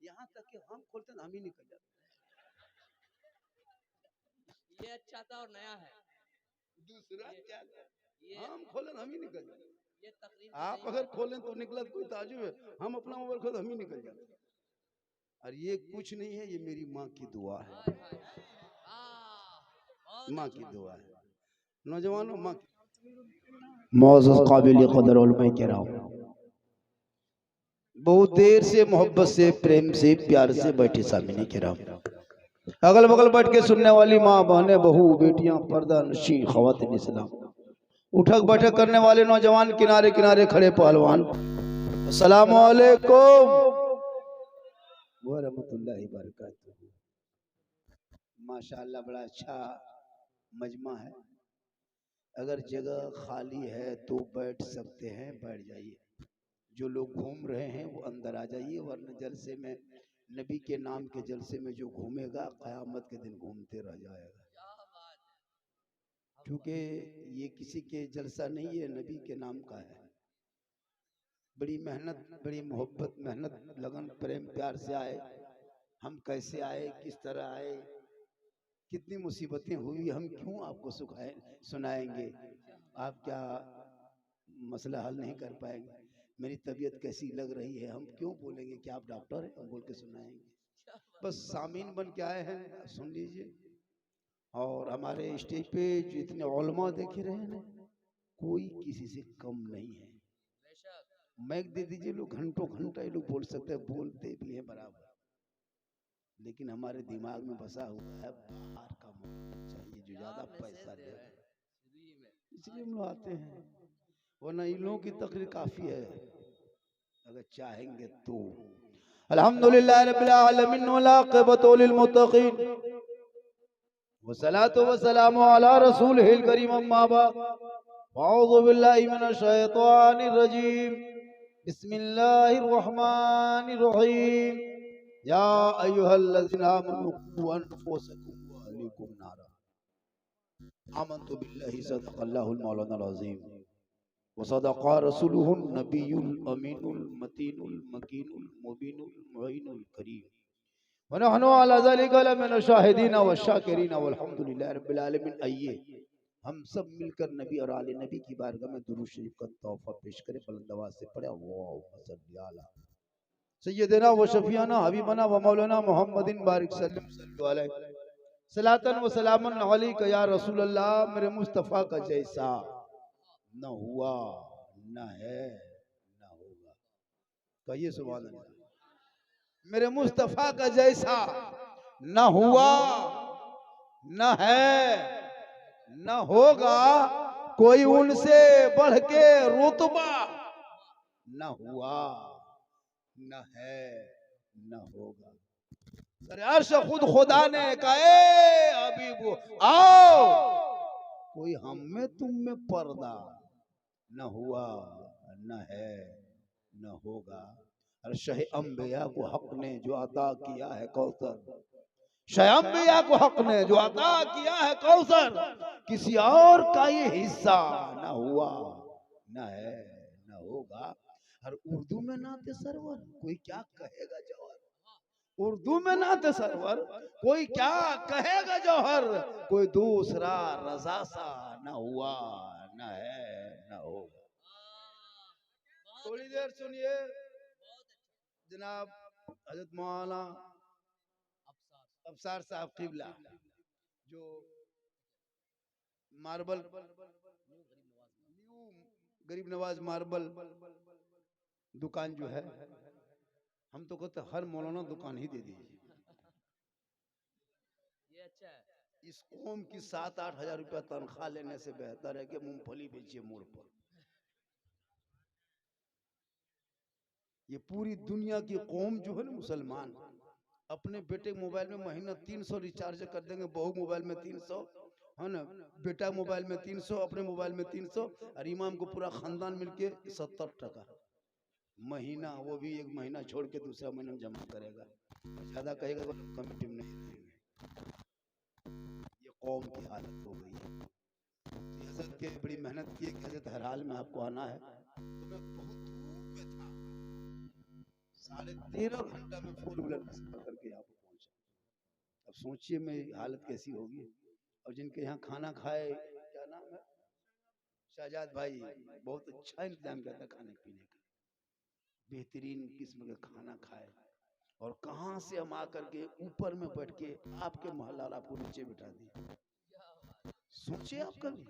यहाँ तक कि हम खोलते हैं हम ही निकल जाते। ये अच्छा था और नया है। दूसरा क्या था? ये हम खोलें हम ही निकल जाते। ये तकरीर की आप नई अगर बात है। खोलें तो निकला कोई ताजुब है, हम अपना मोबाइल खोलें हम ही निकल जाते। और ये कुछ नहीं है, ये मेरी माँ की दुआ है। हाय हाय बहुत माँ अच्छा। की दुआ है। नौजवानों, माँ की मौजूद काबिल कदर उलमा किराम, बहुत देर से मोहब्बत से प्रेम से प्यार से बैठे सामने किराम, अगल बगल बैठ के सुनने वाली माँ बहनें बहू बेटियां पर्दा नशी खवातीन इस्लाम, उठक बैठक करने वाले नौजवान किनारे किनारे खड़े पहलवान, अस्सलामु अलैकुम व रहमतुल्लाहि व बरकातहू। माशाअल्लाह बड़ा अच्छा मजमा है। अगर जगह खाली है तो बैठ सकते हैं, बैठ जाइए। जो लोग घूम रहे हैं वो अंदर आ जाइए, वरना जलसे में नबी के नाम के जलसे में जो घूमेगा क़यामत के दिन घूमते रह जाएगा। क्या बात है। क्योंकि ये किसी के जलसा नहीं है, नबी के नाम का है। बड़ी मेहनत, बड़ी मोहब्बत, मेहनत, लगन, प्रेम प्यार से आए। हम कैसे आए, किस तरह आए, कितनी मुसीबतें हुई, हम क्यों आपको सुनाएंगे? आप क्या मसला हल नहीं कर पाएंगे? मेरी तबीयत कैसी लग रही है, हम क्यों बोलेंगे कि आप डॉक्टर हैं, हम बोल के सुनाएंगे? बस सामीन बन के आए हैं, सुन लीजिए। और हमारे स्टेज पे जो इतने उलमा देख रहे हैं ना, कोई किसी से कम नहीं है। बेशक मैक दे दीजिए, लोग घंटों घंटा ये लोग बोल सकते हैं, बोलते भी हैं बराबर। लेकिन हमारे दिमाग में बसा हुआ है बाहर का मौका चाहिए, जो ज्यादा क्या मैसेज पैसा दे दे, रहे हैं फ्री में। इसलिए हम लोग आते हैं। वरना इन लोगों की तकरीर काफी है, अगर चाहेंगे तो। अल्हम्दुलिल्लाह रब्बिल आलमीन वल आक़िबतु लिल मुत्तक़ीन वस्सलातु वस्सलामु अला रसूलिहिल करीम, अम्मा बाद, अऊज़ु बिल्लाहि मिनश शैतानिर रजीम, बिस्मिल्लाहिर रहमानिर रहीम, या अय्युहल्लज़ीना आमनू क़ू अनफुसकुम व अहलीकुम नारा, आमन्तु बिल्लाहि सदक़ल्लाहुल मौलानाल अज़ीम व सदक़ा रसूलुहुन नबियुल अमीनुल मतीनुल मकीनुल मुबीनुल मुईनुल करीम व नहनु अला ज़ालिका लमिन शाहिदीन व शाकिरीन वल्हम्दुलिल्लाहि रब्बिल आलमीन। आइए हम सब मिलकर नबी और आले नबी की बारगाह में दुरूद शरीफ का तोहफा पेश करें। बुलंद आवाज़ से पढ़े, अल्लाहुम्मा सल्ली अला सय्यदना व शफीना हबीबना व मौलाना मुहम्मदिन बारिक सल्लल्लाहु अलैहि सलातन व सलामन अलैका या रसूल अल्लाह। मेरे मुस्तफ़ा का जैसा न हुआ, न है, न होगा। कहिए सुभान अल्लाह। मेरे मुस्तफ़ा का जैसा न हुआ, न है, न होगा, कोई उनसे बढ़ के रुतबा न हुआ, न है, न होगा। सरे अर्श खुद खुदा ने कहा, ए हबीबो आओ, कोई हम में तुम में पर्दा न हुआ, न है, न होगा। और शह अंबिया को हक ने जो अता किया है कौसर, शह अंबिया को हक ने जो अता किया है कौसर, किसी और का ये हिस्सा न हुआ, न है, न होगा। और उर्दू में नाते सरवर कोई क्या कहेगा जौहर, उर्दू में नाते सरवर कोई क्या कहेगा जौहर, कोई दूसरा रजा सा न हुआ, न है, न होगा। थोड़ी देर सुनिए जनाब हजरत मौलाना अफसार साहब किबला, जो मार्बल न्यू गरीब नवाज मार्बल दुकान जो है, हम तो कहते हर मौलाना दुकान ही दे दीजिए। ये अच्छा है। इस कौम की 7-8 हजार रुपया तनख्वाह लेने से बेहतर है कि मूंगफली बेचिए मोड़ पर। ये पूरी दुनिया की कौम जो है ना मुसलमान, अपने बेटे मोबाइल में महीना 300 रिचार्ज कर देंगे, बहू मोबाइल में 300 है ना, बेटा मोबाइल में 300, अपने मोबाइल में 300, और इमाम को पूरा खानदान मिलके 70 टका महीना, वो भी एक महीना छोड़ के दूसरा महीना जमा करेगा। ज्यादा कहेगा तो कमेटी में नहीं देंगे। ये कौम की हालत हो गई है। हजरत के बड़ी मेहनत की, हजरत हर हाल में आपको आना है। तो मैं बहुत धूप में था, 13.5 घंटा में 4 व्हीलर में सफर करके यहाँ पे पहुंचा। अब सोचिए मेरी हालत कैसी होगी। और जिनके यहाँ खाना खाए, क्या नाम है, शाहजाद भाई, बहुत अच्छा इंतजाम किया था खाने पीने का, बेहतरीन किस्म का खाना खाए। और कहां से हम आकर के ऊपर में बैठ के आपके मोहल्ला आपको नीचे बिठा दिए। सोचिए आप कभी,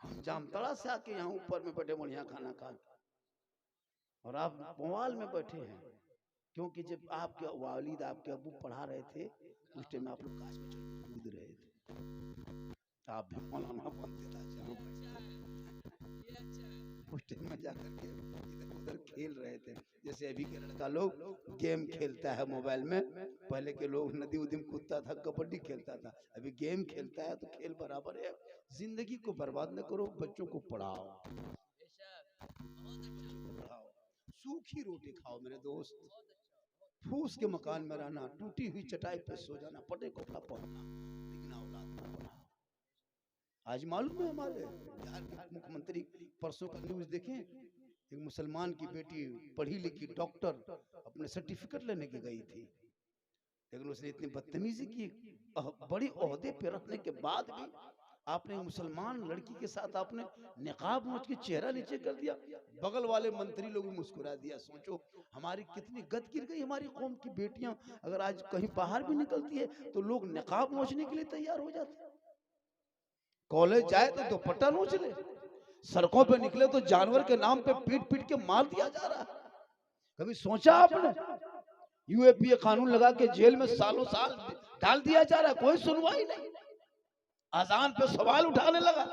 हम जामताड़ा से आके यहाँ ऊपर में बैठे बढ़िया खाना खा के, और आप मोबाइल में बैठे हैं। क्योंकि जब आपके वालिद आपके अबू पढ़ा रहे थे उस टाइम आप लोग काश में कूद रहे थे, आप भी मौलाना बनते उस टाइम में जाकर के इधर उधर खेल रहे थे। जैसे अभी के लड़का लोग गेम खेलता है मोबाइल में, पहले के लोग नदी उदी में कूदता था, कबड्डी खेलता था, अभी गेम खेलता है। तो खेल बराबर है। जिंदगी को बर्बाद न करो, बच्चों को पढ़ाओ, सूखी रोटी खाओ मेरे दोस्त, फूस के मकान में रहना, टूटी हुई चटाई पे सो जाना, फटे कपड़ा पहनना, लेकिन औलाद को पढ़ाओ। आज मालूम है हमारे बिहार के मुख्यमंत्री परसों का न्यूज देखें, एक मुसलमान की बेटी पढ़ी लिखी डॉक्टर अपने सर्टिफिकेट लेने के गई थी, लेकिन उसने इतनी बदतमीजी की, बड़ी ओहदे पे रखने के बाद भी आपने मुसलमान लड़की के साथ आपने निकाब नोच के चेहरा नीचे कर दिया। बगल वाले मंत्री लोग भी मुस्कुरा दिया। सोचो हमारी कितनी गद गिर गई। हमारी कौम की बेटियां अगर आज कहीं बाहर भी निकलती है तो लोग निकाब नोचने के लिए तैयार हो जाते हैं। कॉलेज जाए तो दुपट्टा नोच ले, सड़कों पे निकले तो जानवर के नाम पे पीट पीट के मार दिया जा रहा है। कभी सोचा आपने? यूएपीए कानून लगा के जेल में सालों साल डाल दिया जा रहा है, कोई सुनवाई नहीं। अजान पे सवाल उठाने लगा,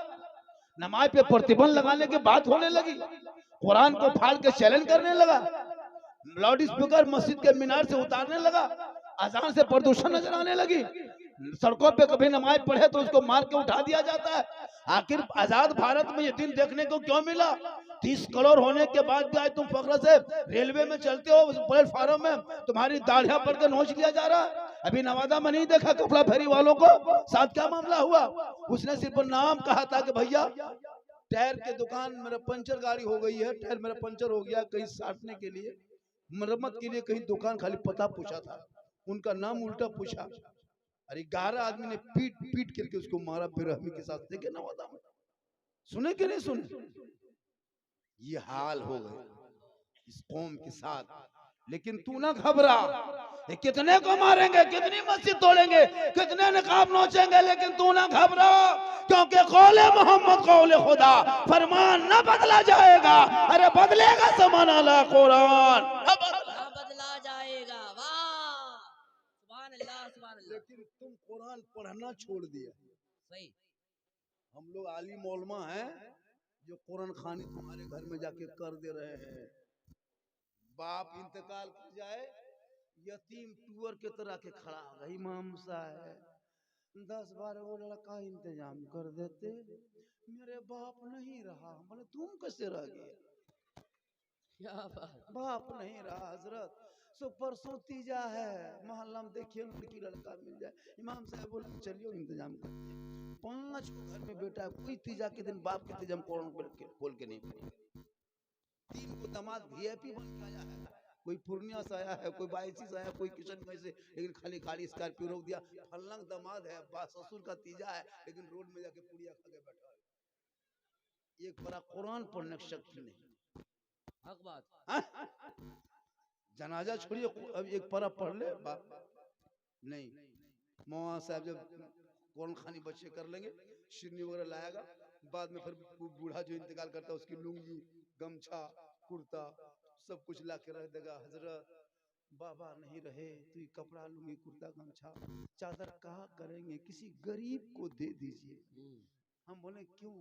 नमाज पे प्रतिबंध लगाने की बात होने लगी, कुरान को फाड़ के चैलेंज करने लगा, लाउड स्पीकर मस्जिद के मीनार से उतारने लगा, अजान से प्रदूषण नजर आने लगी। सड़कों पे कभी नमाज पढ़े तो उसको मार के उठा दिया जाता है। आखिर आजाद भारत में ये दिन देखने को क्यों मिला? 30 करोड़ होने के बाद भी आज तुम फख्र से रेलवे में चलते हो, प्लेटफार्म में तुम्हारी दाढ़ियां पड़ के नोच लिया जा रहा है। अभी नवादा में नहीं देखा कपड़ा फेरी वालों को साथ क्या मामला हुआ? उसने सिर्फ नाम कहा था कि भैया टायर के दुकान, मेरा पंचर गाड़ी हो गई है, टायर मेरा पंचर हो गया, कहीं साटने के लिए, मरम्मत के लिए कहीं दुकान, खाली पता पूछा था, उनका नाम उल्टा पूछा। अरे 11 आदमी ने पीट पीट करके उसको मारा बेरहमी के साथ। देखे नवादा में, सुने कि नहीं सुने? ये हाल हो गए इस कौम के साथ। लेकिन तू ना घबरा, कितने को मारेंगे, कितनी मस्जिद तोड़ेंगे, कितने निकाब नोचेंगे, लेकिन तू ना घबरा, क्योंकि कौले मोहम्मद कौले खुदा, फरमान न बदला जाएगा। अरे बदलेगा ज़माना ला कुरान बदला जाएगा। वाह, सुभान अल्लाह, सुभान अल्लाह। लेकिन तुम कुरान पढ़ना छोड़ दिया। सही। हम लोग आलिम मौलमा हैं जो कुरान खानी तुम्हारे घर में जाके कर दे रहे हैं। बाप इंतकाल कर जाए, यतीम टूअर के तरह के खड़ा होगा, इमाम साहब 10-12 वो लड़का इंतजाम कर देते, मेरे बाप नहीं रहा। बोले तुम कैसे रह गए? क्या बात। बाप नहीं रहा हजरत। सो परसों तीजा है, मोहल्ला में देखिए लड़की लड़का मिल जाए, इमाम साहब बोले चलिए इंतजाम करते हैं। 5 को घर में बेटा, कोई तीजा के दिन बाप के तीजा खोल के नहीं पड़े। 3 को दामाद वीआईपी बन के आया है, कोई पूर्णिया से आया है, कोई बायसी से आया, कोई किशनगंज से, लेकिन खाली गाड़ी स्कॉर्पियो रोक दिया। फलंग दामाद है, ससुर का तीजा है, लेकिन रोड में जाके पुड़िया खा के बैठा है। एक बड़ा कुरान पढ़ने की शक्ति नहीं। हक बात। जनाजा छोड़िए, अब एक पारा पढ़ ले बाप नहीं। मौलाना साहब जब कुरान खानी बच्चे कर लेंगे, शिरनी वगैरह लाएगा, बाद में फिर बूढ़ा जो इंतकाल करता है उसकी लुंगी, गमछा, कुर्ता सब कुछ ला के रख देगा। हजरत बाबा नहीं रहे तो ये कपड़ा, लुंगी, कुर्ता, गमछा, चादर कहा करेंगे, किसी गरीब को दे दीजिए। हम बोले क्यों?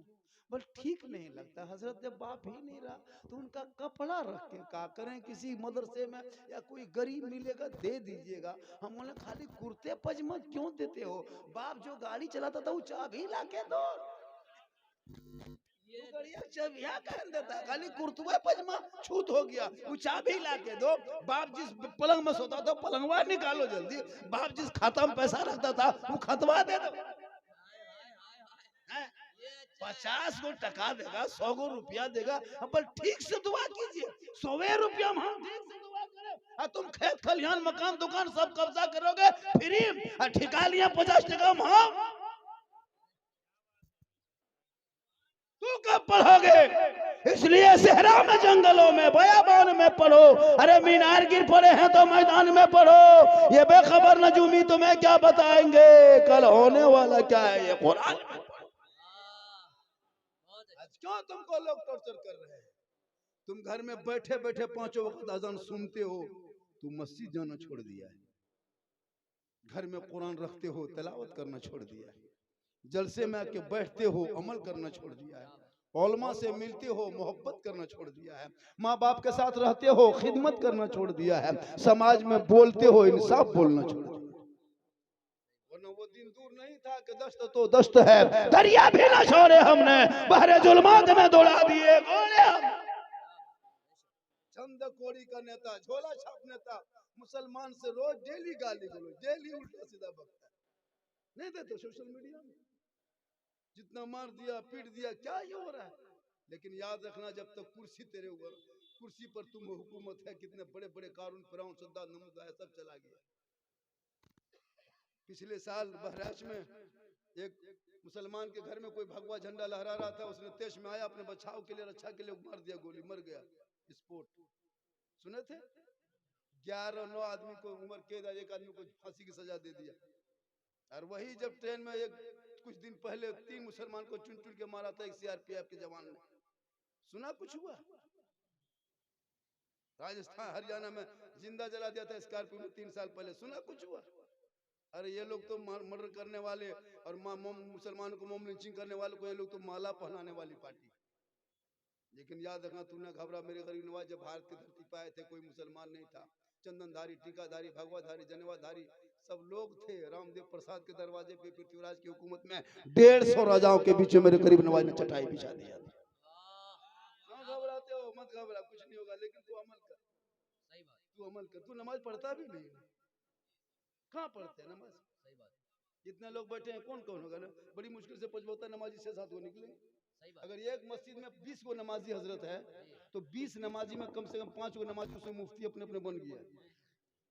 बस ठीक नहीं लगता हजरत, जब बाप ही नहीं रहा तो उनका कपड़ा रख के क्या करें, किसी मदरसे में या कोई गरीब मिलेगा दे दीजिएगा। हम बोले खाली कुर्ते पजामा क्यों देते हो? बाप जो गाड़ी चलाता था वो चाबी ला के दो, चाबियां कह देता है, खाली कुर्तवा पजामा छूत हो गया, वो चाबी ला के दो। बाप जिस पलंग में सोता था पलंगवा निकालो जल्दी, बाप जिस खाता में पैसा रखता था वो खतवा दे दो। 50 को टका देगा, 100 को रुपया देगा, पर ठीक से दुआ कीजिए। 100 रुपया हम ठीक से दुआ करें, तुम खेत खलिहान मकान दुकान सब कब्जा करोगे फ्री, ठिका लिया 50 टका हाँ। तू कब पढ़ोगे? इसलिए सहरा में जंगलों में बयाबान में पढ़ो। अरे मीनार गिर पड़े हैं तो मैदान में पढ़ो। ये बेखबर नजूमी तुम्हें क्या बताएंगे, कल होने वाला क्या है ये कुरान में पढ़ो। आज क्यों तुमको लोग टॉर्चर कर रहे हैं? तुम घर में बैठे बैठे 5 वक्त अजान सुनते हो, तुम मस्जिद जाना छोड़ दिया है। घर में कुरान रखते हो, तिलावत करना छोड़ दिया है। जलसे में आके बैठते हो, अमल करना छोड़ दिया है। उलमा से मिलते हो, मोहब्बत करना छोड़ दिया है। माँ बाप के साथ रहते हो, खिदमत करना छोड़ दिया है। समाज में बोलते हो, इंसाफ बोलना छोड़ दिया। वरना वो दिन दूर नहीं था कि दस्त तो दस्त है, दरिया भी न छोड़े हमने, बहरे जुल्मात में दौड़ा दिए गोले हम। चंद कोड़ी का नेता, झोला छाप नेता, मुसलमान से रोज डेली गाली गलो, डेली उल्टा सीधा बकता है। नहीं देते सोशल मीडिया में जितना मार दिया पीट दिया, क्या ये हो रहा है? लेकिन याद रखना, जब तक कुर्सी तेरे ऊपर, कुर्सी पर तुम हुकूमत है, कितने बड़े बड़े कानून फराउन सद्दाम नमूदा सब चला गया। पिछले साल बहराइच में एक मुसलमान के घर में कोई भगवा झंडा लहरा रहा था, उसने तेज में आया, अपने बचाव के लिए, रक्षा के लिए मार दिया गोली, मर गया स्पोर्ट। सुने थे 11-9 आदमी को उम्र कैद, एक आदमी को फांसी की सजा दे दिया। और वही जब ट्रेन में कुछ दिन पहले 3 मुसलमान को चुन चुन के मारा था एक सीआरपीएफ के जवान ने, सुना कुछ हुआ? राजस्थान हरियाणा में जिंदा जला दिया था स्कॉर्पियो में 3 साल पहले, सुना कुछ हुआ? अरे ये लोग तो मर्डर करने वाले और मुसलमानों को मोम लिंचिंग करने वाले को, ये लोग तो माला पहनाने वाली पार्टी। लेकिन याद रखना, तू न घबरा मेरे गरीब नवाज, जब भारत की धरती पर आए थे कोई मुसलमान नहीं था। चंदनधारी, टीकाधारी, भगवाधारी, जनेवाधारी सब लोग थे। रामदेव प्रसाद के दरवाजे पे पृथ्वीराज की हुकूमत में 150 राजाओं के बीच में मेरे गरीब नवाज ने चटाई बिछा दिया। घबराते हो मत, घबरा, कुछ नहीं होगा, लेकिन तू अमल कर। सही बात, तू अमल कर। तू नमाज पढ़ता भी नहीं, कहाँ पढ़ते हैं नमाज? सही बात, इतने लोग बैठे हैं, कौन कौन होगा? बड़ी मुश्किल से 75 नमाजी 6-7 को निकले। अगर एक मस्जिद में 20 को नमाजी हजरत है, तो 20 नमाजी में कम से कम 5 को नमाजी, उसमें मुफ्ती अपने अपने बन गया है।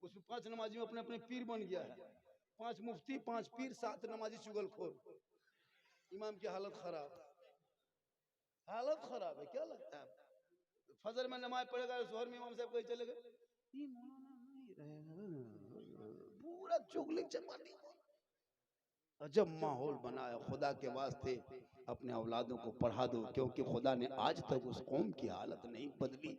उसमें 5 नमाजी में अपने अपने पीर बन गया है। 5 मुफ्ती, 5 पीर, 7 नमाजी चुगलखोर। इमाम की हालत खराब, हालत खराब है। क्या लगता है फजर में नमाज पढ़ेगा, जोहर में इमाम साहब कहीं चले गए, पूरा चुगली चपाटी। अजब माहौल बनाया। खुदा के वास्ते अपने औलादों को पढ़ा दो, क्योंकि खुदा ने आज तक उस कौम की हालत नहीं बदली।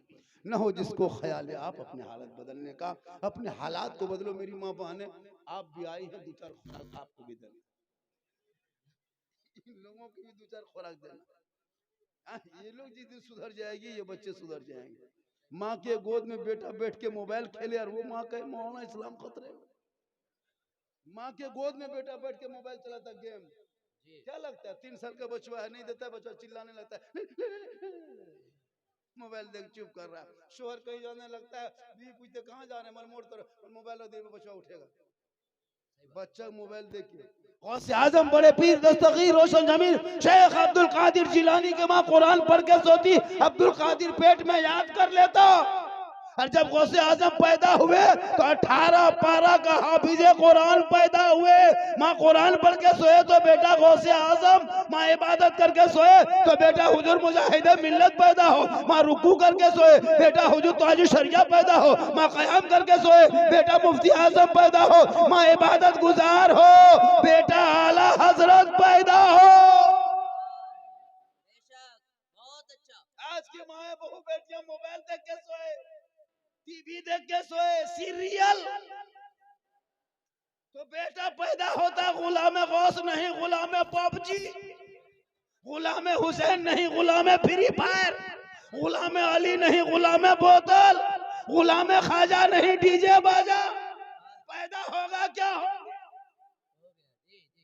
न हो जिसको ख्याल है आप अपने हालत बदलने का, अपने हालात को बदलो। मेरी माँ बहने, आप भी आई हैं, 2-4 खुराक आपको भी देना, इन लोगों की भी 2-4 खुराक देना। ये लोग जिस दिन सुधर जाएगी, ये बच्चे सुधर जाएंगे। माँ के गोद में बेटा बैठ के मोबाइल खेले और वो माँ कहे मौलाना इस्लाम खतरे में। माँ के गोद में बेटा बैठ के मोबाइल चलाता गेम, क्या लगता है 3 साल का बच्चा है, नहीं देता बच्चा चिल्लाने लगता है, मोबाइल देख चुप कर रहा है। शोहर कहीं जाने लगता है, भी पूछते कहाँ जा रहे हैं, मोड़ तरफ, मोबाइल देर में बच्चा उठेगा। बच्चा मोबाइल देखिए। गौसे आजम बड़े पीर दस्तगीर रोशन जमीर शेख अब्दुल कादिर जिलानी के माँ कुरान पढ़ के सोती, अब्दुल कादिर पेट में याद कर लेता। और जब गौसे आजम पैदा हुए तो 18 पारा का हाफिजे कुरान पैदा हुए। माँ कुरान पढ़ के सोए तो बेटा गौसे आजम, माँ इबादत करके सोए तो बेटा हुजूर मुजाहिद मिल्लत पैदा हो। माँ रुकू करके सोए बेटा हुजूर ताज शरिया पैदा हो। माँ क़याम करके सोए बेटा मुफ्ती आजम पैदा हो। माँ इबादत गुजार हो बेटा आला हजरत पैदा हो। बहुत अच्छा। आज की माँ बहू बेटियां मोबाइल देख के सोए, टीवी देख के सोए, सीरियल, तो बेटा पैदा होता गुलाम गौस नहीं, गुलाम पबजी, गुलाम हुसैन नहीं, गुलाम फ्री फायर, गुलाम अली नहीं, गुलाम बोतल, गुलाम खाजा नहीं, डीजे बाजा। पैदा होगा क्या हो? हो गया जी जी,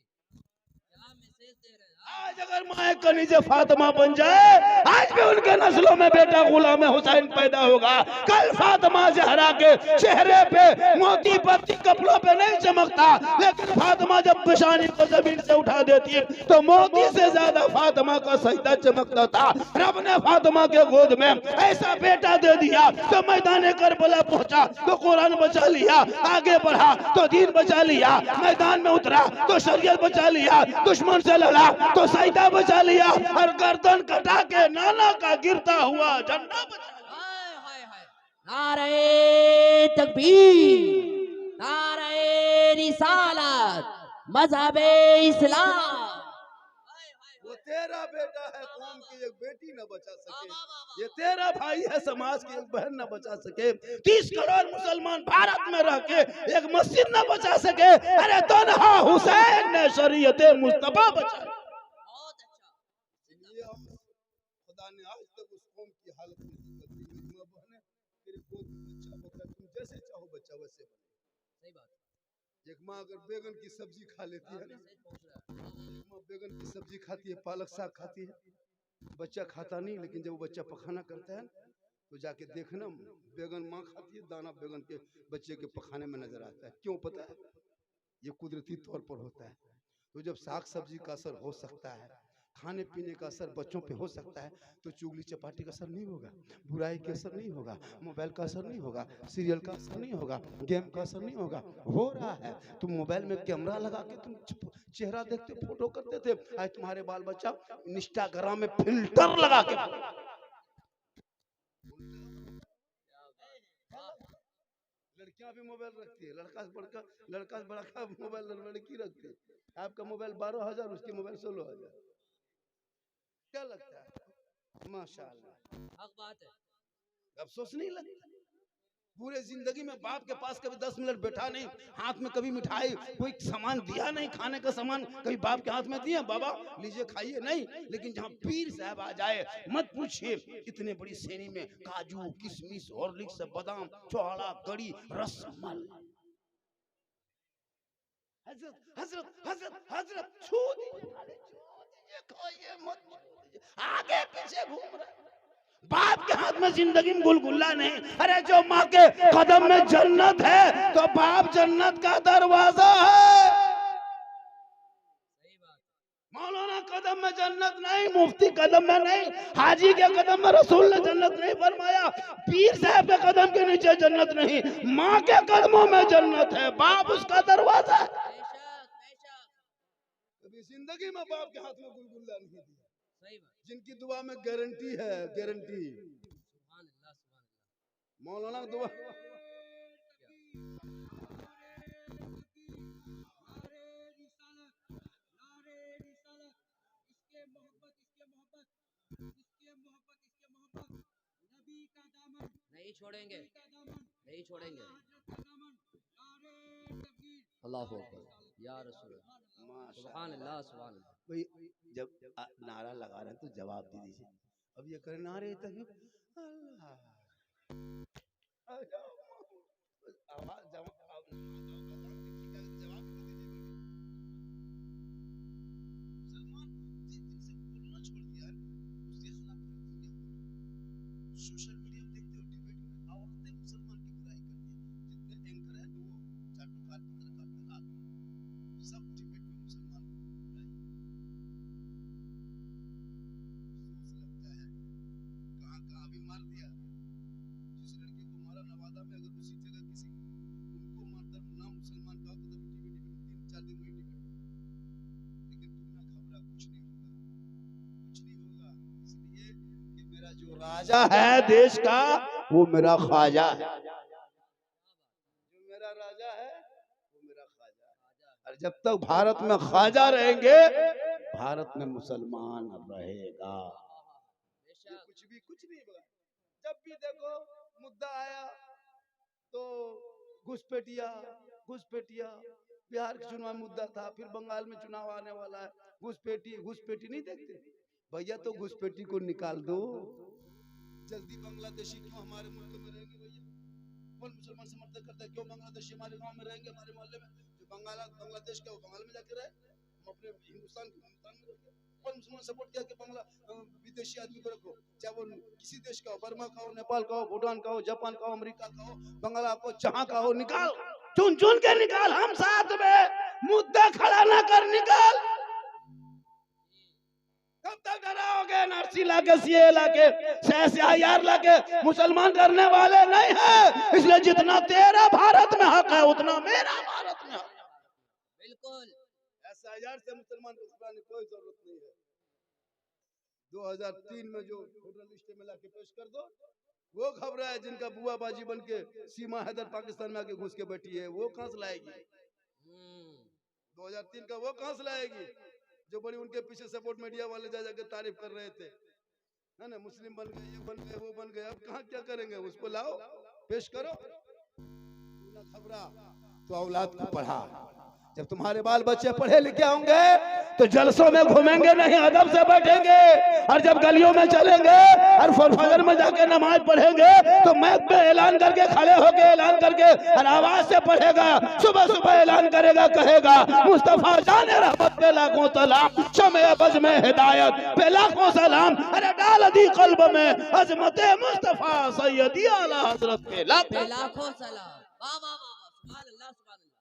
क्या मैसेज दे रहे हैं आज अगर माए कनीज़े फातिमा बन जाए, आज भी उनके नस्लों में बेटा गुलाम हुसैन पैदा होगा। कल फातिमा ज़हरा के चेहरे पे मोती पत्ती कपड़ों पे नहीं चमकता, लेकिन फातिमा जब पेशानी को जमीन से उठा देती है तो मोती से ज्यादा फातिमा का सजदा चमकता था। रब ने फातिमा के गोद में ऐसा बेटा दे दिया तो मैदान करबला पहुंचा तो कुरान बचा लिया, आगे बढ़ा तो दीन बचा लिया, मैदान में उतरा तो शरीयत बचा लिया, दुश्मन से लड़ा तो सजदा बचा लिया, और गर्दन कटा के नाना का गिरता हुआ झंडा बचा लिया। हाय हाय हाय। नारे तकबीर, नारे रिसालत, मजहबे इस्लाम। वो तेरा बेटा है, कौम की एक बेटी न बचा सके, ये तेरा भाई है, समाज की एक बहन न बचा सके, 30 करोड़ मुसलमान भारत में रह के एक मस्जिद न बचा सके, अरे तन्हा हुसैन ने शरीयत मुस्तफा बचा। बहुत अच्छा। खुदा ने आज तक उस कौम की हालत नहीं बदली। मेरी माँ बहने, तेरे गोद में बच्चा होता है, तुम जैसे चाहो बच्चा वैसे बने। सही बात। एक माँ अगर बैगन की सब्जी खा लेती है ना, एक माँ बैगन की सब्जी खाती है, पालक साग खाती है, बच्चा खाता नहीं, लेकिन जब वो बच्चा पखाना करता है तो जाके देखना, बैगन माँ खाती है, दाना बैगन के बच्चे के पखाने में नजर आता है। क्यों पता है? ये कुदरती तौर पर होता है। तो जब साग सब्जी का असर हो सकता है, खाने पीने का असर बच्चों पे हो सकता है, तो चुगली चपाटी का असर नहीं होगा, बुराई का असर नहीं होगा, मोबाइल का असर नहीं होगा, सीरियल का असर नहीं होगा, गेम का असर नहीं होगा। हो रहा है, तुम मोबाइल में कैमरा लगा के तुम चेहरा देखते, फोटो करते थे, आज तुम्हारे बाल बच्चा इंस्टाग्राम में फिल्टर लगा के लड़कियां भी मोबाइल रखती है, लड़का से बड़ा मोबाइल लड़की रखती है। आपका मोबाइल 12,000, उसकी मोबाइल 16,000। क्या लगता है? माशाअल्लाह, हक बात है। अफसोस नहीं लगता? पूरे जिंदगी में बाप के पास कभी 10 मिनट बैठा नहीं, हाथ में कभी मिठाई कोई सामान दिया नहीं, खाने का सामान कभी बाप के हाथ में दिया, बाबा लीजिए खाइए, नहीं। लेकिन जहाँ पीर साहब आ जाए, मत पूछिए, इतने बड़ी श्रेणी में काजू, किशमिश, हॉर्लिक्स, बादाम, चौड़ा, गड़ी, रसमलाई, हजरत हजरत हजरत हजरत छू दीजिए, अरे छू दीजिए, खाइए मत छू दीजिए, आगे पीछे घूम रहे। बाप के हाथ में जिंदगी में गुलगुल्ला नहीं। अरे जो माँ के कदम में जन्नत है तो बाप जन्नत का दरवाजा है। सही बात। मौलाना कदम में जन्नत नहीं, मुफ्ती कदम में नहीं, हाजी के कदम में रसूल ने जन्नत नहीं फरमाया, पीर साहब के कदम के नीचे जन्नत नहीं, माँ के कदमों में जन्नत है, बाप उसका दरवाजा है। बेशक बेशक। कभी जिंदगी में बाप के हाथ में गुलगुल्ला नहीं दिया। सही बात। जिनकी दुआ में गारंटी है, गारंटी। सुभान अल्लाह सुभान अल्लाह। मौलाना दुआ नहीं छोड़ेंगे, नहीं छोड़ेंगे। अल्लाह अकबर या रसूल अल्लाह। सुभान अल्लाह सुभान अल्लाह। भाई जब नारा लगा रहे हैं तो जवाब दे दीजिए। अब ये करें नारे तक अल्लाह आवाज जवाब जवाब मुसलमान जिनसे बोलना छोड़ दिया है, उसके खिलाफ सोशल मीडिया में देखते हो, डिबेट में औरतें मुसलमान की बुराई करती है, जितने एंकर है वो चाटुकार पत्रकार सब डिबेट में मुसलमान की बुराई। अफसोस लगता है कहाँ भी मार दिया। जिस लड़के को मारा नवादा में, अगर उसी जगह किसी उनको मारता ना मुसलमान का तो डिबेट 3-4 दिन में डिबेट होगा। लेकिन तुम ना घबरा, कुछ नहीं होगा, कुछ नहीं होगा, इसलिए कि मेरा जो राजा है देश का वो मेरा ख्वाजा है। जो मेरा राजा है वो मेरा ख्वाजा है, और जब तक भारत में ख्वाजा रहेंगे भारत में मुसलमान रहेगा। कुछ नहीं होगा। जब भी देखो मुद्दा आया तो घुसपैठिया, बिहार के चुनाव मुद्दा था, फिर बंगाल में चुनाव आने वाला है, घुसपैठी नहीं देखते भैया, तो घुसपैठी को निकाल दो। जल्दी बांग्लादेशी क्यों हमारे मुल्क में रहेंगे भैया? कौन मुसलमान समर्थन करता है? क्यों बांग्लादेशी हमारे गांव में रहेंगे, हमारे मोहल्ले में? जो बांग्लादेश का वो बंगाल में जाके रहे, हम अपने हिंदुस्तान में रहेंगे। कौन मुसलमान सपोर्ट किया कि बांग्ला विदेशी आदमी को रखो, चाहे वो किसी देश का हो, बर्मा का हो, नेपाल का हो, भूटान का हो, जापान का हो, अमेरिका का हो, बंगला को, जहां का हो, निकाल, चुन चुन के निकाल, हम साथ में, मुद्दा खड़ा ना कर, निकाल। कब तक डराओगे? एनआरसी लाके, सीए लाके, सीआईआर लाके मुसलमान करने वाले नहीं है। इसलिए जितना तेरा भारत में हक है उतना मेरा भारत में हक है। बिल्कुल। एसआईआर से मुसलमान को छुड़ाने की कोई जरूरत नहीं है। 2003 में जो वोटर लिस्ट में लाके पेश कर दो, वो खबर है जिनका बुआ बाजी बन के सीमा हैदर पाकिस्तान में आके घुस के बैठी है, वो कहां से लाएगी? 2003 का वो कहां से लाएगी? जो बड़ी उनके पीछे सपोर्ट मीडिया वाले जा जाके तारीफ कर रहे थे, है ना, मुस्लिम बन गए, ये बन गए, वो बन गए। अब कहां क्या करेंगे? उसको लाओ, पेश करो। ना खबरा तो औलाद को पढ़ा। जब तुम्हारे बाल बच्चे पढ़े लिखे होंगे तो जलसों में घूमेंगे नहीं, अदब से बैठेंगे। और जब गलियों में चलेंगे और फजर में जाके नमाज पढ़ेंगे तो मैक पे ऐलान करके, खड़े होके ऐलान करके और आवाज से पढ़ेगा, सुबह सुबह ऐलान करेगा, कहेगा मुस्तफा जाने रहमत पे लाखों सलाम, शमे बज में हिदायत पे लाखों सलाम, अरे डाल दी कल्ब में अजमत मुस्तफा सैयदी आला हजरत पे लाखों सलाम। वाह वाह वाह, सुभान अल्लाह, सुभान अल्लाह,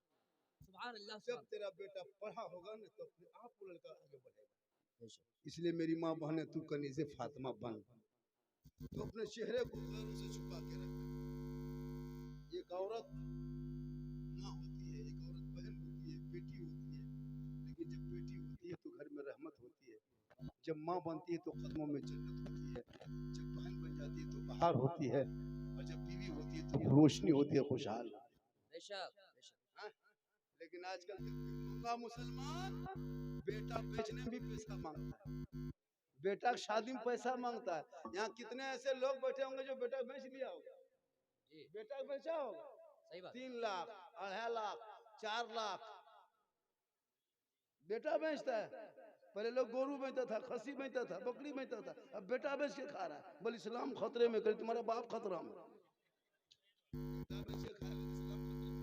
सुभान अल्लाह। जब तेरा बेटा पढ़ा होगा ना तो फिर आप वो लड़का आगे बढ़ेगा। इसलिए मेरी माँ बहने, तू कनीज़े फातिमा बन, तो अपने चेहरे को गौरव से छुपा के रख। एक औरत माँ होती है, एक औरत बहन होती है, बेटी होती है, लेकिन जब बेटी होती है तो घर में रहमत होती है, जब माँ बनती है तो कदमों में जन्नत होती है, जब बहन बन जाती है तो बहार होती है, और जब बीवी होती है तो रोशनी होती है, खुशहाल। लेकिन आजकल का मुसलमान बेटा बेचने भी पैसा मांगता है, बेटा शादी में पैसा मांगता है। यहाँ कितने ऐसे लोग बैठे होंगे जो बेटा बेच लिया होगा, बेटा बेचा होगा, 3 लाख, 2.5 लाख, 4 लाख बेटा बेचता है। पहले लोग गोरू बेचता था, खसी बेचता था, बकरी बेचता था, अब बेटा बेच के खा रहा है। बोल इस्लाम खतरे में, कर तुम्हारा बाप खतरा में। बेटा बेच के खा रहा है, इस्लाम खतरे में।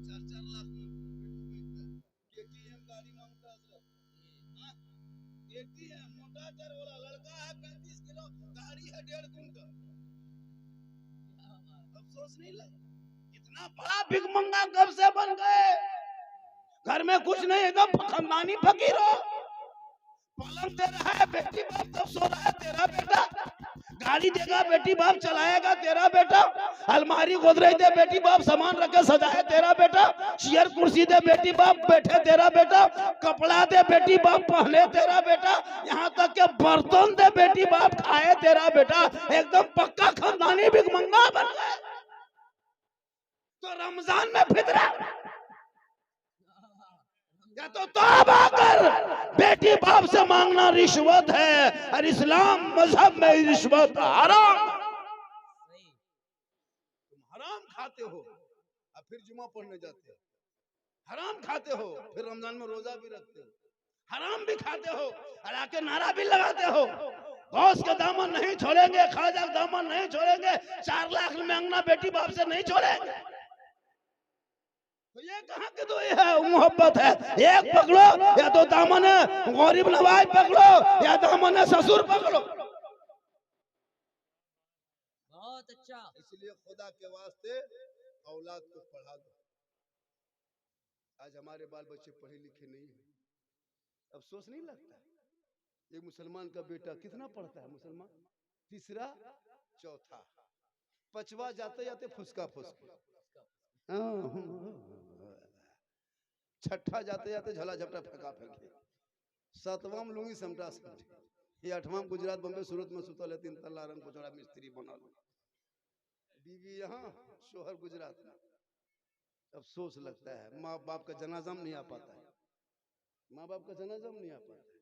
4-4 लाख में केटीएम गाड़ी मांगता है, केटीएम मोटा चर वाला लड़का है, 35 किलो, गाड़ी है 1.5 कुंटल। अफसोस नहीं लगा? इतना बड़ा भिखमंगा कब से बन गए? घर में कुछ नहीं, एकदम खानदानी फकीर हो। पलंग दे रहा है बेटी बाप तब सो रहा है तेरा बेटा, गाड़ी देगा बेटी बाप चलाएगा तेरा बेटा, अलमारी गोदरेज दे बेटी बाप सामान रख के सजाए तेरा बेटा, चेयर कुर्सी दे बेटी बाप बैठे तेरा बेटा, कपड़ा दे बेटी बाप पहने तेरा बेटा, यहाँ तक के बर्तन दे बेटी बाप खाए तेरा बेटा। एकदम पक्का खानदानी भिखमंगा बन गए। तो रमजान में फितरा या तो तौबा कर, बेटी बाप से मांगना रिश्वत है, और इस्लाम मजहब में रिश्वत हराम। तुम हराम खाते हो और फिर जुमा पढ़ने जाते हो, हराम खाते हो फिर रमजान में रोजा भी रखते हो, हराम भी खाते हो और आके नारा भी लगाते हो, गौस के दामन नहीं छोड़ेंगे, ख्वाजा के दामन नहीं छोड़ेंगे, 4 लाख में अंगना बेटी बाप से नहीं छोड़ेंगे। तो ये कहाँ की तो ये है मोहब्बत है? एक पकड़ो, या तो दामन गरीब नवाज पकड़ो, या दामन ससुर पकड़ो। बहुत अच्छा। इसलिए खुदा के वास्ते औलाद को पढ़ा दो। आज हमारे बाल बच्चे पढ़े लिखे नहीं है, अफसोस नहीं लगता? एक मुसलमान का बेटा कितना पढ़ता है? मुसलमान तीसरा, चौथा, 5वां जाते जाते फुसका फुसका, 6ठा जाते जाते झला झपटा फेंका फेंकी, 7वां में लूंगी समटा समटे, ये 8वां में गुजरात बम्बे सूरत में सुतल है, 3 तल्ला रंग कोचड़ा मिस्त्री बनल, बीवी यहाँ, शोहर गुजरात में। अफसोस लगता है, माँ बाप का जनाजा नहीं आ पाता है, माँ बाप का जनाजा नहीं आ पाता है।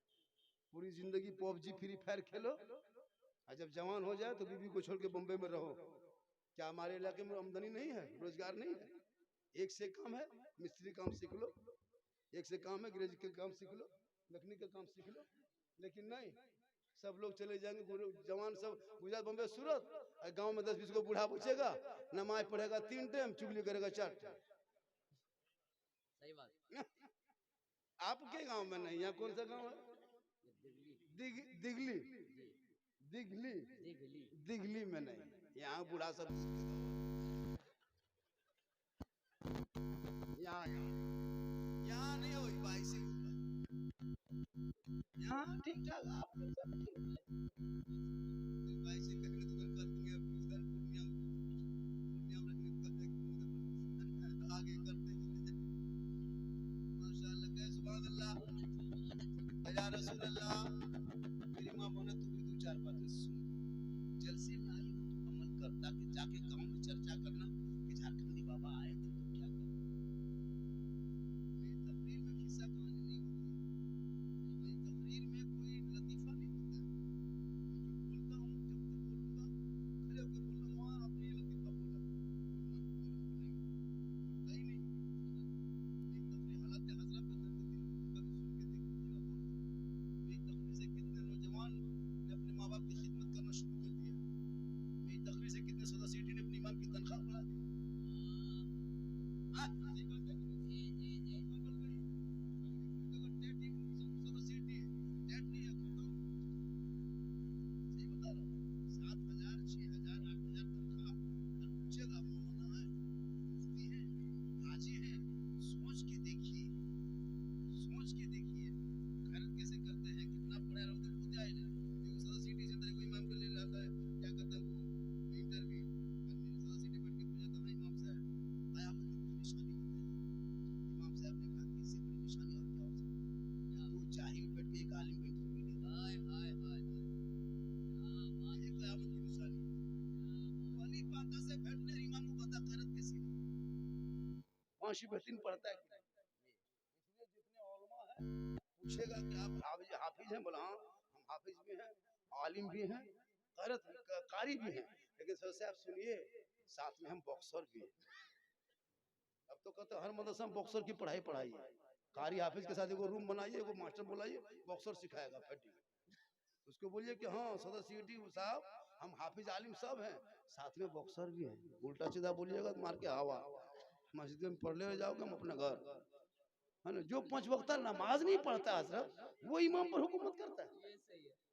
पूरी जिंदगी पबजी फ्री फायर खेलो, और जब जवान हो जाए तो बीवी को छोड़ के बम्बे में रहो। क्या हमारे इलाके में आमदनी नहीं है, रोजगार नहीं है? एक से काम है, मिस्त्री काम सीख लो, एक से काम है, ग्रेजुएट के काम सीख लो, मैकेनिकल काम सीख लो, लेकिन नहीं, सब लोग चले जाएंगे, जवान सब गुजरात बम्बे सूरत, और गांव में 10-20 को बूढ़ा पूछेगा, नमाज पढ़ेगा 3 टाइम, चुगली करेगा 4 टाइम। सही बात। आपके गांव में नहीं, यहाँ कौन सा गांव है? दिगली दिगली दिगली में नहीं, यहाँ बूढ़ा सब यहाँ यहाँ नहीं हो भाई से, यहाँ ठीक ठाक आप लोग सब ठीक है। भाई से कहीं तो कर देंगे उधर पूर्णिया रखने आगे करते हैं माशाल्लाह। कह सुभान अल्लाह या रसूल अल्लाह। मेरी माँ बोले तू भी दो चार बातें सुन, जलसे में आई हो तो अमल कर, ताकि जाके गांव में चर्चा करना कि झारखंडी बाबा आए थे तो क्या कर। मेरी तकरीर में किस्सा कहानी नहीं होती, मेरी तकरीर में कोई लतीफा नहीं होता है। मैं जो बोलता हूँ जब तक बोलूंगा खड़े होकर बोलना, वहाँ आपने ये लतीफा बोला बोलता ही नहीं। मेरी तकरीर हालात हजरत पे दर्द दिल कभी सुन के देखिएगा। मेरी तकरीर से कितने नौजवान ने अपने माँ बाप की खिदमत करना शुरू कर दिया। मेरी तकरीर से कितने सदस्य ने अपनी ईमान की तनख्वाह बढ़ा दी। पांचवी बेहतरीन पढ़ता है, इसलिए जितने उलमा है पूछेगा कि आप हाफिज हैं, बोला हाँ हम हाफिज भी हैं, आलिम भी हैं, कारी भी हैं, लेकिन सबसे आप सुनिए साथ में हम बॉक्सर भी हैं। अब तो कहते हर मदरसा में बॉक्सर की पढ़ाई है। कारी हाफिज के साथ एगो रूम बनाइए, एगो मास्टर बुलाइए, बॉक्सर सिखाएगा फटी। उसको बोलिए कि हाँ सदर सीटी साहब हम हाफिज आलिम सब हैं, साथ में बॉक्सर भी हैं। उल्टा सीधा बोलिएगा तो मार के हवा। मस्जिद में पढ़ ले जाओगे हम अपना घर, है ना। जो 5 वक्त नमाज नहीं पढ़ता हजरत, वो इमाम पर हुकूमत करता है।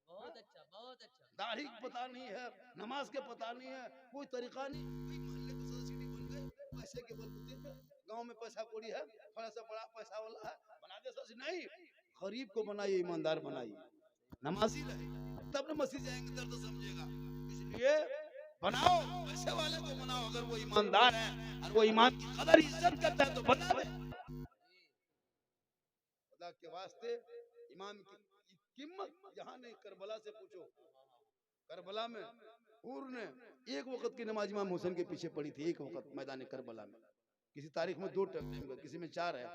बहुत अच्छा, बहुत अच्छा। दाढ़ी पता नहीं है, नमाज के पता नहीं है, कोई तरीका नहीं। कोई मोहल्ले को सदर सीटी बन गए पैसे के बलबूते पे, गांव में पैसा कौड़ी है, थोड़ा सा बड़ा पैसा वाला है, बना दे सदस्य। नहीं, गरीब को बनाइए, ईमानदार बनाइए, नमाजी रहे, तब न मस्जिद जाएंगे दर्द समझेगा। इसलिए बनाओ, पैसे वाले को बनाओ, अगर वो ईमानदार है और वो ईमान की कदर इज्जत करता है तो बनावे। खुदा के वास्ते इमाम की कीमत यहाँ नहीं, करबला से पूछो। करबला में हूर ने एक वक्त की नमाज इमाम हुसैन के पीछे पड़ी थी, एक वक्त मैदान करबला में। किसी तारीख में 2 टाइम, किसी में 4 है।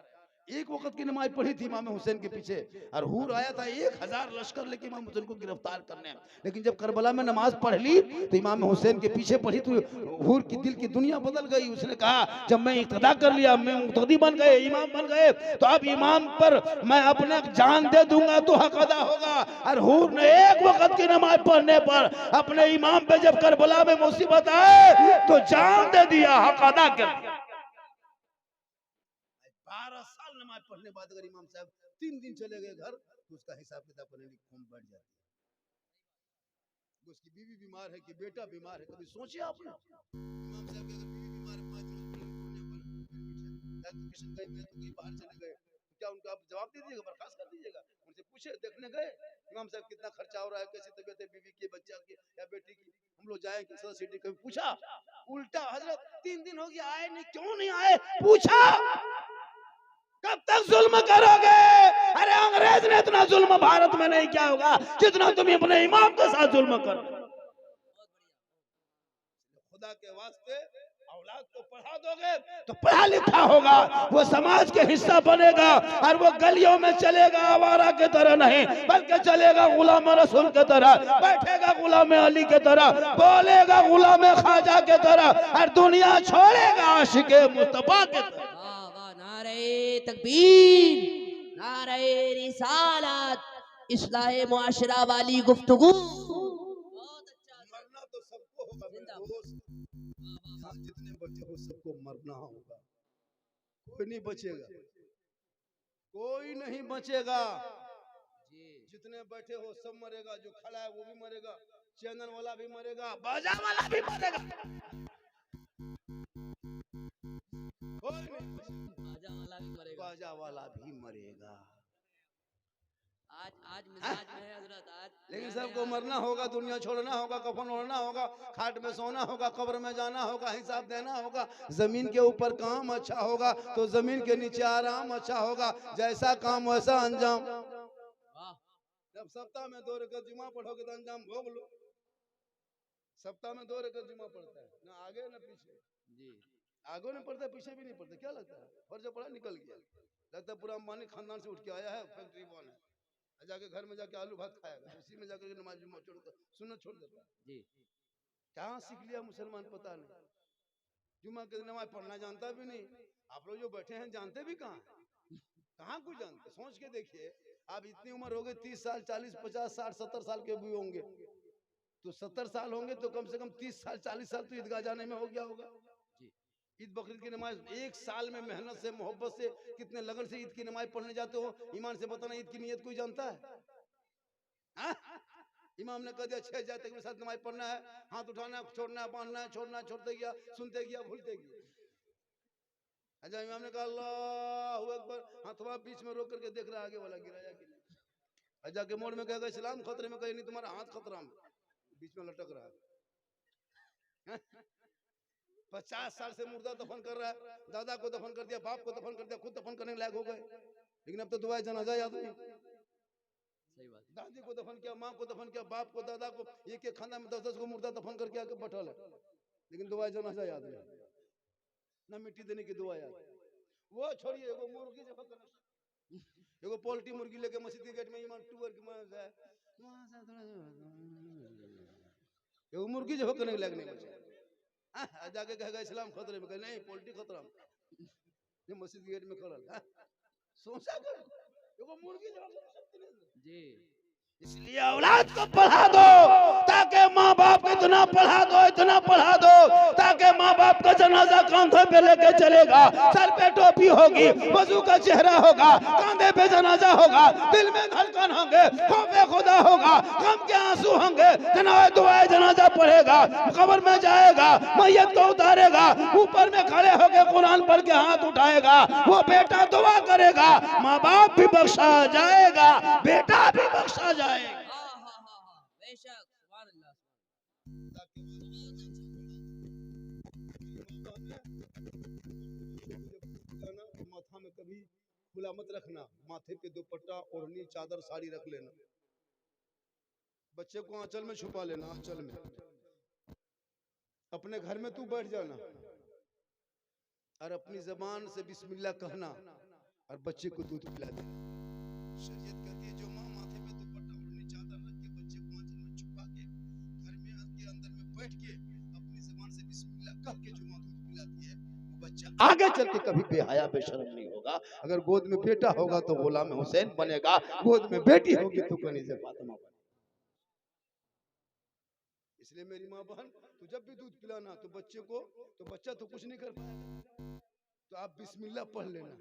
एक वक्त की नमाज पढ़ी थी इमाम हुसैन के पीछे, और हूर आया था 1000 लश्कर लेके इमाम हुसैन को गिरफ्तार करने। लेकिन जब करबला में नमाज पढ़ ली तो इमाम हुसैन के पीछे पढ़ी तो हूर की दिल की दुनिया बदल गई। उसने कहा जब मैं इक्तदा कर लिया, मैं मुक्तदी बन गए, इमाम बन गए, तो अब इमाम पर मैं अपने जान दे दूंगा तो हक अदा होगा। और हूर ने एक वक्त की नमाज पढ़ने पर अपने इमाम पे जब करबला में मुसीबत आए तो जान दे दिया, हक अदा कर दिया। 12 साल नमाज पढ़ने बाद अगर इमाम साहब 3 दिन चले गए घर तो उसका हिसाब किताब करने की खून बढ़ जाती है। उसकी बीवी बीमार है कि बेटा बीमार है, कभी सोचिए आपने? इमाम साहब की अगर बीवी बीमार है 5 रोज किशन गए मैं तो कहीं बाहर चले गए, क्या उनको आप जवाब दे दीजिएगा, बर्खास्त कर दीजिएगा? उनसे पूछे, देखने गए इमाम साहब कितना खर्चा हो रहा है, कैसी तबीयत है बीवी की, बच्चा की या बेटी की, हम लोग जाए कि सदर सिटी, कभी पूछा? उल्टा हजरत 3 दिन हो गया आए नहीं, क्यों नहीं आए पूछा? कब तक जुल्म करोगे? अरे अंग्रेज ने इतना जुल्म भारत में नहीं किया होगा जितना तुम अपने इमाम के साथ जुल्म करो। खुदा के वास्ते औलाद को पढ़ा दोगे तो पढ़ा लिखा होगा, वो समाज के हिस्सा बनेगा और वो गलियों में चलेगा आवारा के तरह नहीं, बल्कि चलेगा गुलाम रसूल के तरह, बैठेगा गुलाम अली के तरह, बोलेगा गुलाम ख्वाजा के तरह, और दुनिया छोड़ेगा आशिके मुस्तफा के तरह। नारे तकबीर, नारे रिसालत, इस्लाह मुआशरा वाली गुफ्तगू। बहुत अच्छा। मरना तो सबको होगा मेरे दोस्त, जितने बच्चे हो सबको मरना होगा, कोई नहीं बचेगा, कोई नहीं बचेगा। जी जितने बैठे हो सब मरेगा, जो खड़ा है वो भी मरेगा, चैनल वाला भी मरेगा, बाजा वाला भी मरेगा, कोई नहीं, बाजा वाला भी मरेगा। बाजा वाला भी मरेगा। आज मिजाज में है हजरत, आज लेकिन नया सबको नया- मरना होगा, दुनिया छोड़ना होगा, कफन ओढ़ना होगा, खाट में सोना होगा, कब्र में जाना होगा, हिसाब देना होगा। जमीन के ऊपर काम अच्छा होगा तो जमीन के नीचे आराम अच्छा होगा। जैसा काम वैसा अंजाम। वाह जब सप्ताह में 2 रकात जुमा पढ़ोगे तो अंजाम भोग लो। सप्ताह में 2 रकात जुमा पढ़ता है, ना आगे ना पीछे। जी आगे नहीं पढ़ता, पीछे भी नहीं पढ़ता, क्या लगता है फर्ज पड़ा निकल गया। लगता है पूरा अंबानी खानदान से उठ के आया है, फैक्ट्री बॉन है, जाके घर में जाके आलू भात खाएगा, उसी में जाकर नमाज जुम्मा छोड़ सुन्नत छोड़ देता है। जी कहाँ सीख लिया मुसलमान पता नहीं। जुम्मा के दिन नमाज पढ़ना जानता भी नहीं। आप लोग जो बैठे हैं जानते भी कहाँ, कहाँ कुछ जानते। सोच के देखिए, आप इतनी उम्र हो गई, 30 साल 40 50 60 70 साल के भी होंगे, तो 70 साल होंगे तो कम से कम 30 साल 40 साल तो ईदगाह जाने में हो गया होगा। जी ईद बकरीद की नमाज एक साल में मेहनत से मोहब्बत से कितने लगन से ईद की नमाज पढ़ने जाते हो। ईमान से बताना, ईद की नियत कोई जानता है? हाँ? इमाम ने कह दिया 6 जाते के साथ नमाज पढ़ना है, हाथ उठाना है, छोड़ना है, बांधना है, छोड़ना, छोड़ते गया, सुनते गया, भूलते गया। अच्छा, इमाम ने कहा अल्लाहू अकबर, हाथवा बीच में रोक करके देख रहा है आगे वाला गिराया कि नहीं। अच्छा के मोड़ में कहेगा इस्लाम खतरे में, कहीं नहीं तुम्हारा हाथ खतरा में, बीच में लटक रहा है। 50 साल से मुर्दा दफन कर रहा है, दादा को दफन कर दिया, बाप को दफन कर दिया, खुद दफन करने लायक हो गए, लेकिन अब तो दुआए जनाजा याद नहीं। सही बात है। दादी को दफन किया, माँ को दफन किया, बाप को, दादा को, एक एक खाना में 10-10 को मुर्दा दफन करके आके बैठल है, लेकिन दुआए जनाजा याद नहीं, ना मिट्टी देने की दुआ याद। वो छोड़िए, एगो मुर्गी जब एगो पोल्ट्री मुर्गी लेके मस्जिद के गेट में ईमान टूर के एगो मुर्गी जो करने लायक नहीं बचा। जाके कहेगा इस्लाम खतरे में, कहे नहीं पोल्ट्री खतरा में, ये मस्जिद गेट में खड़ा। सोचा कर एगो मुर्गी जो जी इसलिए औलाद को पढ़ा दो, ताकि माँ बाप को इतना पढ़ा दो, इतना पढ़ा दो, ताकि माँ बाप का जनाजा कांधे पे लेके चलेगा, सर पे टोपी होगी, वजू का चेहरा होगा, कांधे पे जनाजा होगा, दिल में धड़कन होंगे, खौफे खुदा होगा, गम के आंसू होंगे, जनाजा दुआए जनाजा पढ़ेगा, कब्र में जाएगा, मैयत को उतारेगा, ऊपर में खड़े होकर कुरान पढ़ के हाथ उठाएगा, वो बेटा दुआ करेगा, माँ बाप भी बख्शा जाएगा, बेटा भी बख्शा जाएगा। बेशक सुभान अल्लाह। माथा में कभी खुला मत रखना, माथे पे दुपट्टा ओढ़नी चादर साड़ी रख लेना, बच्चे को आंचल में छुपा लेना, आंचल में, अपने घर में तू बैठ जाना और अपनी जबान से बिस्मिल्लाह कहना और बच्चे को दूध पिला देना। शरीयत कहती है जो माँ माथे पे दुपट्टा ओढ़नी चादर रख के बच्चे को आंचल में छुपा के घर में के अंदर में बैठ के अपनी जबान से बिस्मिल्लाह कह के जो माँ दूध पिलाती है, वो बच्चा आगे चल के कभी बेहया बेशर्म नहीं होगा। अगर गोद में बेटा होगा तो गुलाम हुसैन बनेगा, गोद में बेटी होगी तो कनीज़े फातिमा बनेगा। इसलिए मेरी माँ बहन, तो जब भी दूध पिलाना तो बच्चे को, तो बच्चा तो कुछ नहीं कर पाएगा, तो आप बिस्मिल्लाह पढ़ लेना,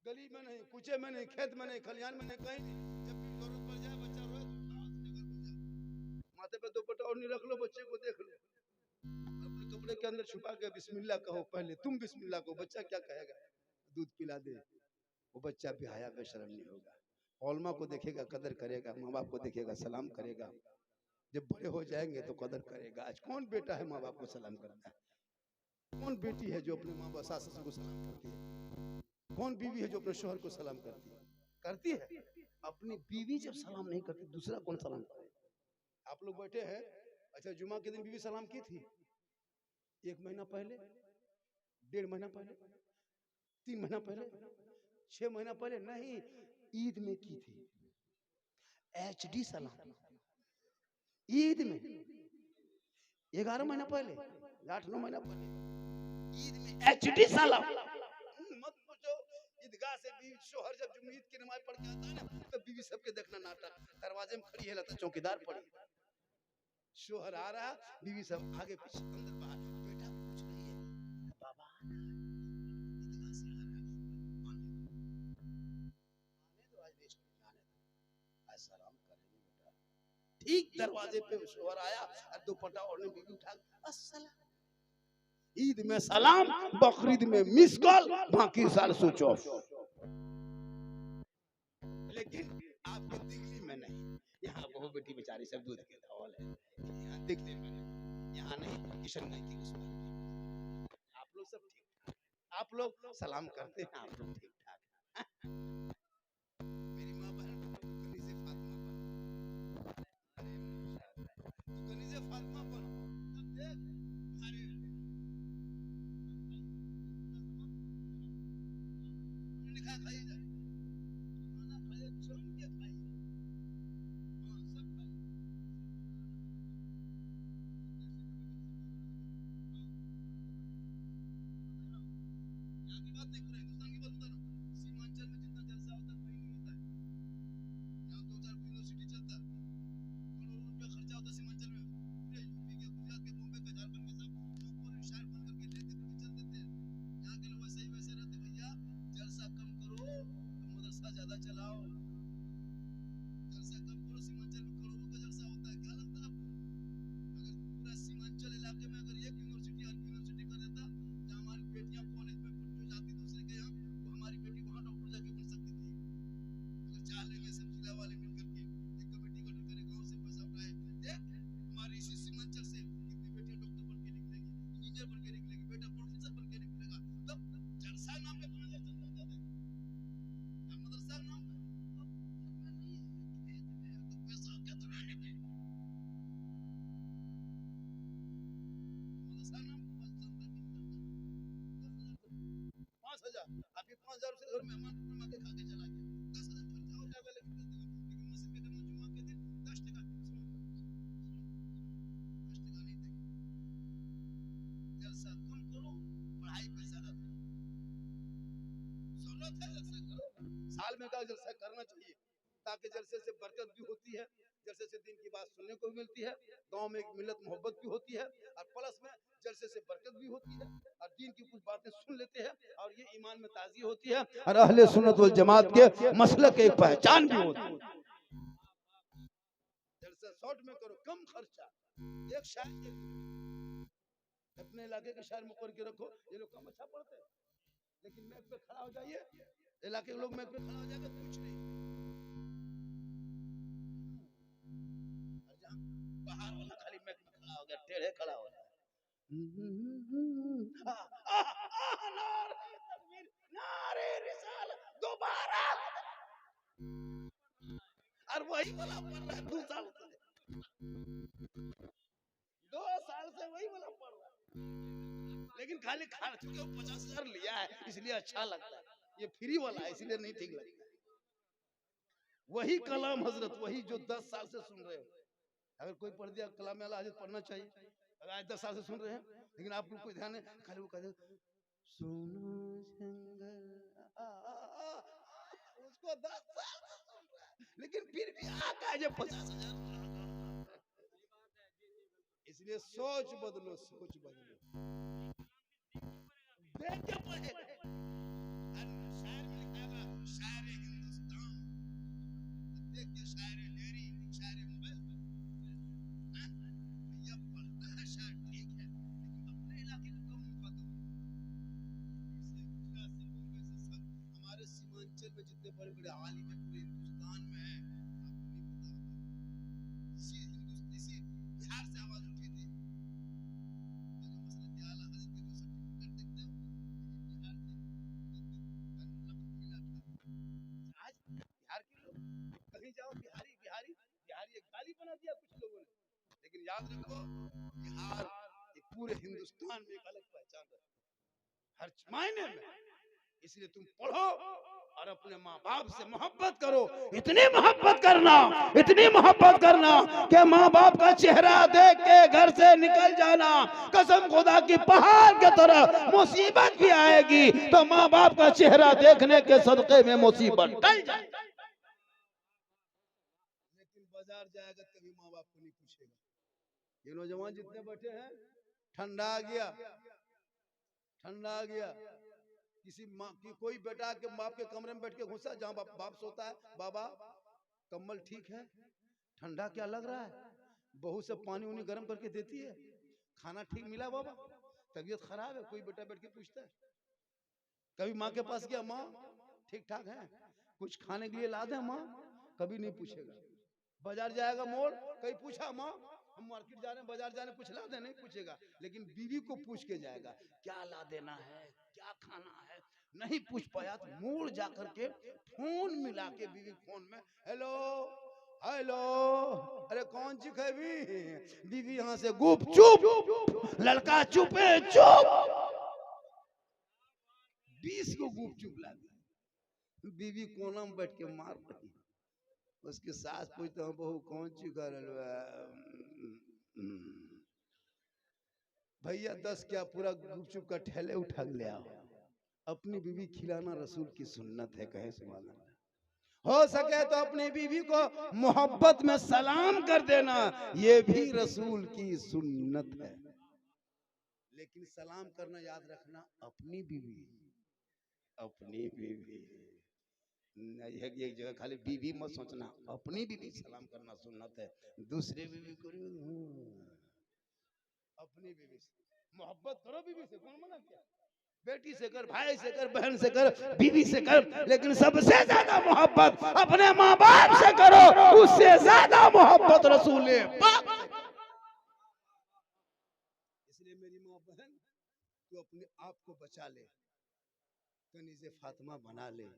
गली में नहीं, कुचे में नहीं, खेत में नहीं, खलियान में नहीं, कहीं नहीं। जब भी जरूरत पड़ जाए बच्चा रोए तो माथे पे दुपट्टा और नहीं रख लो, बच्चे को देख लो, अपने कपड़े के अंदर छुपा के बिस्मिल्लाह कहो, पहले तुम बिस्मिल्लाह कहो, बच्चा क्या कहेगा, दूध पिला दे, वो बच्चा भी हया बेशर्म नहीं होगा, औलमा को देखेगा कदर करेगा, माँ बाप को देखेगा सलाम करेगा, जब बड़े हो जाएंगे तो कदर करेगा। आज कौन बेटा है माँ बाप को सलाम करता है? कौन बेटी है जो अपने माँ बाप सास ससुर को सलाम करती है? कौन बीवी है जो अपने शोहर को सलाम करती है? करती है। अपनी बीवी जब सलाम नहीं करती, दूसरा कौन सलाम करे? आप लोग बैठे हैं, अच्छा जुमा के दिन बीवी सलाम की थी, 1 महीना पहले, 1.5 महीना पहले, 3 महीना पहले, 6 महीना पहले नहीं, ईद में की थी, HD सलाम ईद में, 11 महीना पहले, 8-9 महीना पहले ईद में HD सलाम। मत पूछो, ईदगाह से बीवी शोहर जब ईद की नमाज पढ़ के आता है ना, तब बीवी सबके देखना नाटक, दरवाजे में खड़ी है लगता चौकीदार पड़ी, शोहर आ रहा, बीवी सब आगे पीछे अंदर बाहर, बेटा पूछ रही है बाबा ईदगाह से आ रहा, ठीक दरवाजे पे शोहर आया और दुपट्टा ओढ़ने बीवी उठा अस्सलाम। ईद में सलाम, बकरीद में मिस कॉल, बाकी साल स्विच ऑफ। लेकिन आपके दिल्ली में नहीं, यहाँ बहू बेटी बेचारी सब दूध के धौल है, यहाँ दिखने में नहीं, यहाँ नहीं, किशनगंज की उसमें आप लोग सब ठीक ठाक, आप लोग सलाम करते हैं, आप लोग ठीक ठाक हैं। मेरी माँ बहन कनीज़े फातिमा बन, तू कनीज़े फातिमा बन, तब देख हमारे लिखा खाई जाए, खाना खाए जम के खाई, हाँ सब खाई। यहाँ की बात नहीं कर रहा, हिंदुस्तान की बात बता रहा हूँ। सीमांचल में जितना जलसा होता है कहीं नहीं होता है। यहाँ 2-4 यूनिवर्सिटी चलता है, करोड़ों रुपया खर्चा होता है सीमांचल में। पूरे यूपी के, गुजरात के, बॉम्बे के, झारखंड के सब नौकर शायर बन करके लेते करके चल देते हैं। यहाँ के लोग वैसे ही वैसे रहते। भैया जलसा कम करो, मदरसा ज्यादा चलाओ। जलसा कम करो, सीमांचल में करोड़ों का जलसा होता है। क्या लगता है आपको? अगर पूरा सीमांचल इलाके में अगर एक यूनिवर्सिटी हर यूनिवर्सिटी कर देता, तो हमारी बेटियां कॉलेज में जो जाती दूसरे के यहाँ, वो हमारी बेटी वहां डॉक्टर जाके बन सकती थी। अगर चाह लेंगे सब जिला वाले मिलकर के एक कमेटी गठन करे, गांव से पैसा उठाए, देख हमारी इसी सीमांचल से कितनी बेटियां डॉक्टर बन के निकलेंगी, इंजीनियर बन के निकलेंगी, बेटा प्रोफेसर बन के निकलेगा। तब जलसा नाम पे 5,000 चलता होता है, मदरसा नाम पे नहीं है, खेत में है तो पैसा कितना है, मदरसा नाम पे 5,000, आप ये 5,000 से घर मेहमान नमा के खा के चला गया, 10,000 खर्चा हो जाएगा, लेकिन मस्जिद के दिन जुमा के दिन 10% 10% नहीं देंगे। जलसा कम करो, पढ़ाई पे ज्यादा दो। जरूरत है जलसा करो, साल में का जलसा करना चाहिए, ताकि जलसे से बरकत भी होती है, जलसे से दिन की बात सुनने को भी मिलती है, गांव में एक मिलत मोहब्बत भी होती है, और प्लस में जलसे से बरकत भी होती है, और दिन की कुछ बातें सुन लेते हैं, और ये ईमान में ताज़ी होती है, और अहले सुन्नत वल जमात के मसलक एक पहचान भी होती है। जलसा शॉर्ट में करो, कम खर्चा, एक शायर अपने इलाके के शायर मुकर के रखो। ये लोग कम अच्छा पढ़ते हैं, लेकिन मैक पे खड़ा हो जाइए, इलाके के लोग मैक पे खड़ा हो जाएगा, कुछ नहीं। और जहाँ बाहर वाला खाली मैक में खड़ा हो गया, टेढ़े खड़ा हो गया, नारे तकबीर, नारे रिसालत, दोबारा, और वही वाला पढ़ रहा है 2 साल से, 2 साल से वही वाला पढ़ रहा है, लेकिन खाली खर्च के 50,000 लिया है इसलिए अच्छा लगता है, ये फ्री वाला है इसलिए नहीं ठीक लगता। वही कलाम हजरत, वही जो 10 साल से सुन रहे हो, अगर कोई पढ़ दिया कलाम अल्लाह हजरत पढ़ना चाहिए। अगर आज 10 साल से सुन रहे हैं, लेकिन आप लोग को ध्यान है, खाली वो कहते सुनो जंगल, उसको 10 साल से सुन रहा है, लेकिन फिर भी आता है 50,000। इसलिए सोच बदलो, सोच बदलो, देख के पढ़ेगा। शायर में लिखा है शायर हिंदुस्तान, देख के शायर लेरी, शायर मोबाइल, भैया पढ़ता है शायर ठीक है, लेकिन अपने इलाके को कम मुखातब। गुजरात से बॉम्बे से सब हमारे सीमांचल में जितने बड़े बड़े आलिम है पूरे हिंदुस्तान में है, आपको नहीं पता होगा। इसी बिहार से आवाज उठी थी, मसलत आला हजरत के जो सर्टिफिकेट देखते हो, बिहार से मिला था। आज बिहार के लोग कहीं जाओ बिहारी बिहारी बिहारी, एक गाली बना दिया कुछ लोगों ने, लेकिन याद रखो बिहार एक पूरे हिंदुस्तान में एक अलग पहचान है, हर मायने में। इसलिए तुम पढ़ो और अपने माँ बाप से मोहब्बत करो, इतनी मोहब्बत करना कि माँ बाप का चेहरा देख के घर से निकल जाना, कसम खुदा की पहाड़ के तरह मुसीबत भी आएगी तो माँ बाप का चेहरा देखने के सदके में मुसीबत टल जाए। लेकिन बाजार जाएगा कभी माँ बाप को नहीं पूछेगा। ये नौजवान जितने बैठे हैं, ठंडा आ गया, किसी माँ की कोई बेटा के बाप के कमरे में बैठ के घुसा, जहाँ बाप सोता है, बाबा कम्बल ठीक है, ठंडा क्या लग रहा है, बहू से पानी उनी गर्म करके देती है, खाना ठीक मिला बाबा, तबीयत खराब है, कोई बेटा बैठ के पूछता है? कभी माँ के पास गया, माँ ठीक ठाक है, कुछ खाने के लिए ला दे माँ? कभी नहीं पूछेगा। बाजार जाएगा मोड़, कहीं पूछा माँ हम मार्केट जा रहे हैं, बाजार जा रहे हैं, कुछ ला दे? नहीं पूछेगा। लेकिन बीवी को पूछ के जाएगा, क्या ला देना है, क्या खाना है? नहीं पूछ पाया तो मोड़ जाकर के फोन मिला के बीवी फोन में, हेलो हेलो, अरे कौन ची खबी? बीवी यहाँ से गुप चुप, लड़का चुपे चुप, 20 को गुप चुप ला दी। बीवी कोना में बैठ के मार रही, उसकी सास पूछता हूँ, बहू कौन ची कर भैया 10 क्या पूरा गुपचुप का ठेले उठा ले आओ। अपनी बीवी खिलाना रसूल की सुन्नत है, कहे सुभान अल्लाह। हो सके तो अपनी बीवी को मोहब्बत में सलाम कर देना, ये भी रसूल की सुन्नत है। लेकिन सलाम करना याद रखना, अपनी बीवी, अपनी बीवी, एक जगह खाली बीवी मत सोचना, अपनी बीवी सलाम करना सुन्नत है। दूसरे बीवी करो, अपनी बीवी से मोहब्बत करो, बीवी से कौन मना किया? बेटी से कर, भाई से कर, बहन से कर, बीवी से कर, लेकिन सबसे ज्यादा मोहब्बत अपने माँ बाप से करो, उससे ज्यादा मोहब्बत रसूल पाक। इसलिए मेरी माँ बहन, तू अपने आप को बचा ले, कनीज़े फातिमा बना ले।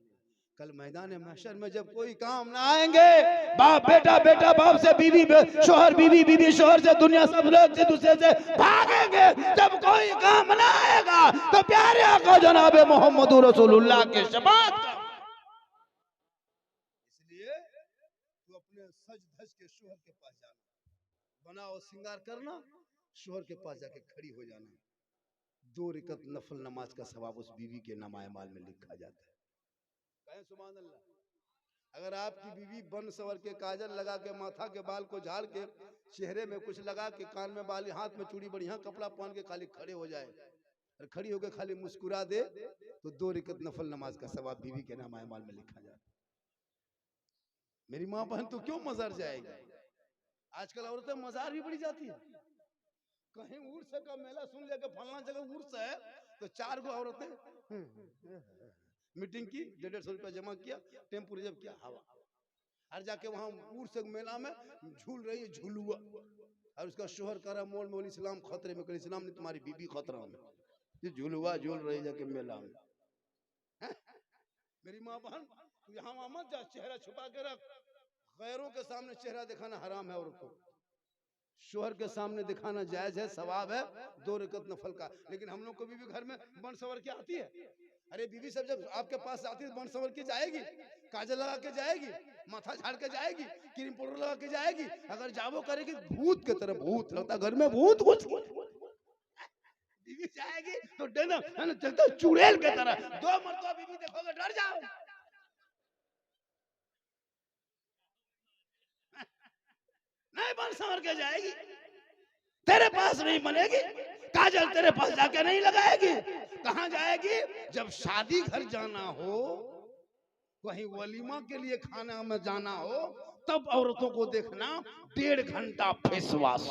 कल मैदान महशर में जब कोई काम ना आएंगे, बाप बेटा, बेटा बाप से, बीवी शोहर, बीवी बीवी शोहर से, दुनिया सब लोग एक दूसरे से भागेंगे। जब कोई काम ना आएगा तो प्यारे आका जनाब मोहम्मद रसूलुल्लाह के शफाअत का। इसलिए तू अपने सज धज के शोहर के पास जाना, बनाओ श्रृंगार करना, शोहर के पास जाके खड़ी हो जाना। 2 रकात नफल नमाज का सवाब उस बीवी के नामाए माल में लिखा जाता है, कहें सुभान अल्लाह। अगर आपकी बीवी बन सवर के, काजल लगा के, माथा के बाल को झाड़ के, चेहरे में कुछ लगा के, कान में बाली, हाथ में चूड़ी, बढ़िया कपड़ा पहन के खाली खड़े हो जाए और खड़ी होकर खाली मुस्कुरा दे, तो 2 रकात नफल नमाज का सवाब बीवी के नामाए माल में लिखा जाता है। मेरी माँ बहन तो क्यों मजार जाएगी? आजकल औरतें मजार भी बढ़ी जाती है। कहीं उर्स का मेला सुन लिया कि फलना जगह उर्स है, तो 4 गो औरतें मीटिंग की, 150 रुपया जमा किया, टेम्पो रिजर्व किया, हवा, और जाके वहां उर्स मेला में झूल रही है झुलुआ, और उसका शोहर करा मोल मोल, इस्लाम खतरे में, इस्लाम ने तुम्हारी बीबी खतरा में, ये झुलुआ झूल रही जाके मेला में। मेरी माँ बहन, तू यहाँ मत जा, चेहरा छुपा के रख। गैरों के सामने चेहरा दिखाना हराम है औरत को, शोहर के सामने दिखाना जायज है, सवाब है 2 रकात नफल का। लेकिन हम लोग को बीवी घर में बन सवर के आती है। अरे बीवी सब जब आपके पास आती है, बन सवर के जाएगी, काजल लगा के जाएगी, माथा झाड़ के जाएगी, क्रीम पाउडर लगा के जाएगी। अगर जावो करेगी भूत की तरह, भूत लगता घर में, भूत कुछ बीवी जाएगी तो डना चलता चुड़ैल की तरह। 2 मरतबा बीवी देखोगे डर जाओ। नहीं बन सवर के जाएगी, तेरे पास नहीं बनेगी, काजल तेरे पास जाके नहीं लगाएगी। कहां जाएगी? जब शादी घर जाना हो, कहीं वलीमा के लिए खाना में जाना हो, तब औरतों को देखना 1.5 घंटा फेसवाश।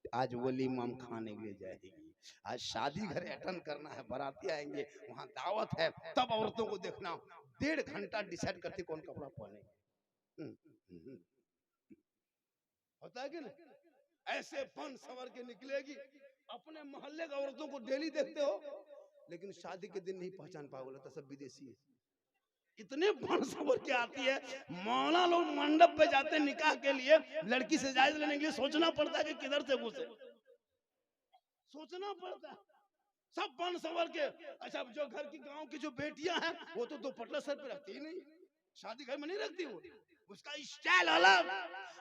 आज वलीमा में खाने के लिए जाएगी, आज शादी घर अटेंड करना है, बाराती आएंगे, वहां दावत है, तब औरतों को देखना 1.5 घंटा डिसाइड करती कौन कपड़ा पहने। होता है कि नहीं? ऐसे बन सवर के निकलेगी। अपने मोहल्ले की औरतों को डेली देखते हो, लेकिन शादी के दिन नहीं पहचान पाओगे, लगता सब विदेशी है। इतने बन सवर के आती है। मौला लोग मंडप पे जाते निकाह के लिए, लड़की से जायज लेने के लिए सोचना पड़ता है कि किधर से घुसे, सोचना पड़ता है। सब बन सवर के। अच्छा, जो घर की गांव की जो बेटियां हैं, वो तो दुपट्टा सर पे रखती ही नहीं, शादी घर में नहीं रखती, वो उसका स्टाइल अलग,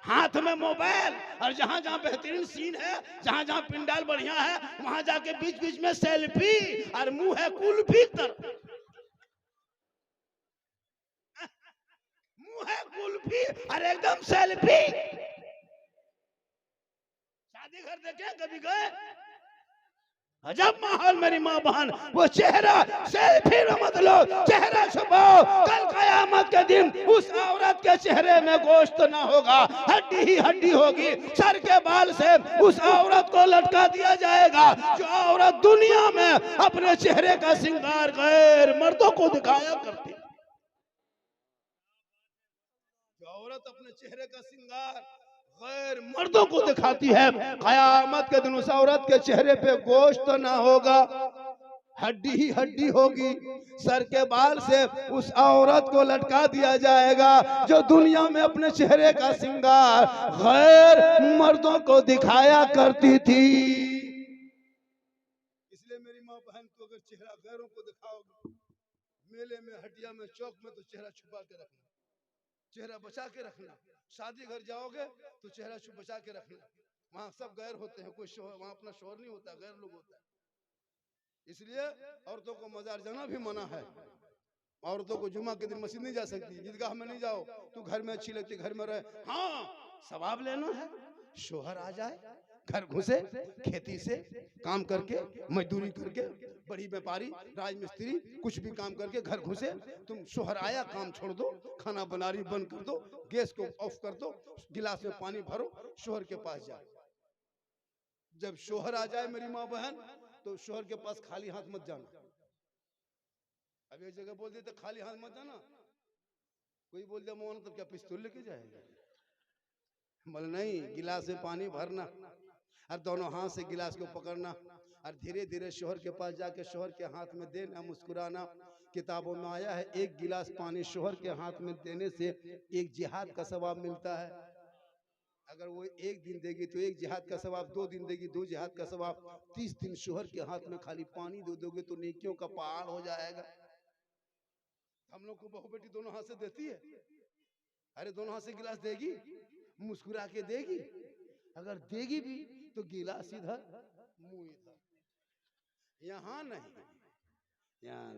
हाथ में मोबाइल, और जहां जहां बेहतरीन सीन है, जहां जहां पिंडाल बढ़िया है, वहां जाके बीच बीच में सेल्फी, और मुंह है कुल्फी तर, मुंह है कुल्फी और एकदम सेल्फी। शादी घर देखे कभी गए? अजब माहौल मेरी माँ बहन। वो चेहरा सेल्फी में मत लो, चेहरा छुपाओ। कल कयामत के दिन उस औरत के चेहरे में गोश्त ना होगा, हड्डी ही हड्डी होगी। सर के बाल से उस औरत को लटका दिया जाएगा जो औरत दुनिया में अपने चेहरे का श्रृंगार गैर मर्दों को दिखाया करती। जो औरत अपने चेहरे का श्रृंगार गैर मर्दों को दिखाती है, कयामत के दिन उस औरत के चेहरे पे गोश्त ना होगा, हड्डी ही हड्डी होगी। सर के बाल से उस औरत को लटका दिया जाएगा जो दुनिया में अपने चेहरे का श्रृंगार गैर मर्दों को दिखाया करती थी। इसलिए मेरी माँ बहन, तो अगर चेहरा गैरों को दिखाओगे, मेले में, हटिया में, चौक में, तो चेहरा छुपा के रखना, चेहरा बचा के रखना। शादी घर जाओगे तो चेहरा बचा के रखना। वहां सब गैर होते हैं, कोई शोहर वहां अपना शोहर नहीं होता, गैर लोग होता है। इसलिए औरतों को मजार जाना भी मना है। औरतों को जुमा के दिन मस्जिद नहीं जा सकती, ईदगाह में नहीं जाओ। तू घर में अच्छी लगती, घर में रहे। हाँ, सवाब लेना है। शोहर आ जाए, घर घुसे, खेती से काम करके, मजदूरी करके, बड़ी व्यापारी, राजमिस्त्री, कुछ भी काम करके घर घुसे। तुम शोहर आया, काम छोड़ दो, खाना बना रही बंद कर दो, गैस को ऑफ कर दो, गिलास में पानी भरो, शोहर के पास जाओ। जब शोहर आ जाए मेरी माँ बहन, तो शोहर के पास खाली हाथ मत जाना। अब एक जगह बोल देते खाली हाथ मत जाना, कोई बोल दिया मोहन तो क्या पिस्तौल लेके जाएगा? बोल नहीं, गिलास में पानी भरना और दोनों हाथ से गिलास को पकड़ना और धीरे धीरे शोहर के पास जाके शोहर के हाथ में देना, मुस्कुराना। किताबों में आया है, एक गिलास पानी शोहर के हाथ में देने से एक जिहाद का सवाब मिलता है। अगर वो एक दिन देगी तो एक जिहाद का सवाब, 2 दिन देगी 2 जिहाद का सवाब, 30 दिन शोहर के हाथ में खाली पानी दे दोगे तो नेकियों का पहाड़ हो जाएगा। हम लोग को बहू बेटी दोनों हाथ से देती है। अरे दोनों हाथ से गिलास देगी, मुस्कुरा के देगी। अगर देगी भी तो गिलास इधर, मुंह इधर, यहाँ नहीं, यहाँ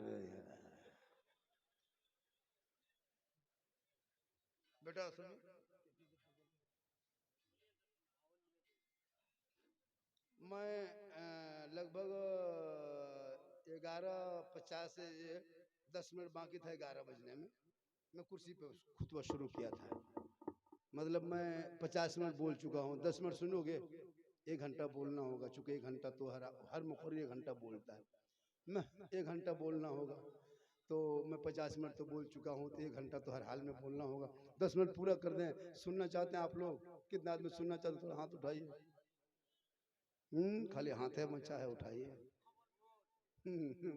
बेटा सुनो। मैं लगभग 11:50 से 10 मिनट बाकी था 11 बजने में, मैं कुर्सी पे खुतबा शुरू किया था। मतलब मैं 50 मिनट बोल चुका हूँ। 10 मिनट सुनोगे, 1 घंटा बोलना होगा, चूंकि 1 घंटा तो हर मुखर्री 1 घंटा बोलता है। मैं 1 घंटा बोलना होगा, तो मैं 50 मिनट तो बोल चुका हूँ, तो 1 घंटा तो हर हाल में बोलना होगा। 10 मिनट पूरा कर दें। सुनना चाहते हैं आप लोग? कितना आदमी सुनना चाहते हैं? थोड़ा हाथ उठाइए। खाली हाथ है, मचा है, उठाइए।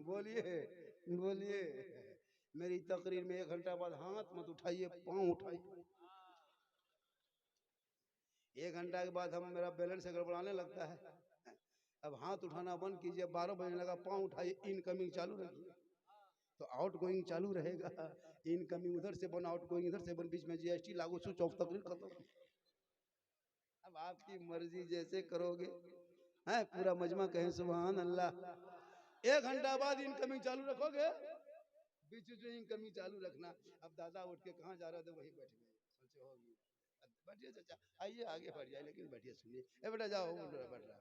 बोलिए बोलिए। मेरी तकरीर में 1 घंटा बाद हाथ मत उठाइए, पाँव उठाइए। 1 घंटा के बाद हम मेरा बैलेंस गड़बड़ाने लगता है। अब हाथ उठाना बंद कीजिए। 12 बजने लगा, पाँव उठाइए, इनकमिंग चालू रखिए तो आउट गोइंग चालू रहेगा। इनकमिंग उधर से बन, आउट गोइंग इधर से बन, बीच में जीएसटी लागू, स्विच ऑफ, तकरीर खत्म। अब आपकी मर्जी जैसे करोगे। है पूरा मजमा कहें सुभान अल्लाह। 1 घंटा बाद इनकमिंग चालू रखोगे, बीच में इनकमिंग चालू रखना। अब दादा उठ के कहाँ जा रहे थे, वही बैठ गए, सोचे होगी। बैठिए चाचा, आइए आगे बढ़ जाए, लेकिन बैठिए सुनिए। ए बेटा जाओ, बैठ रहा।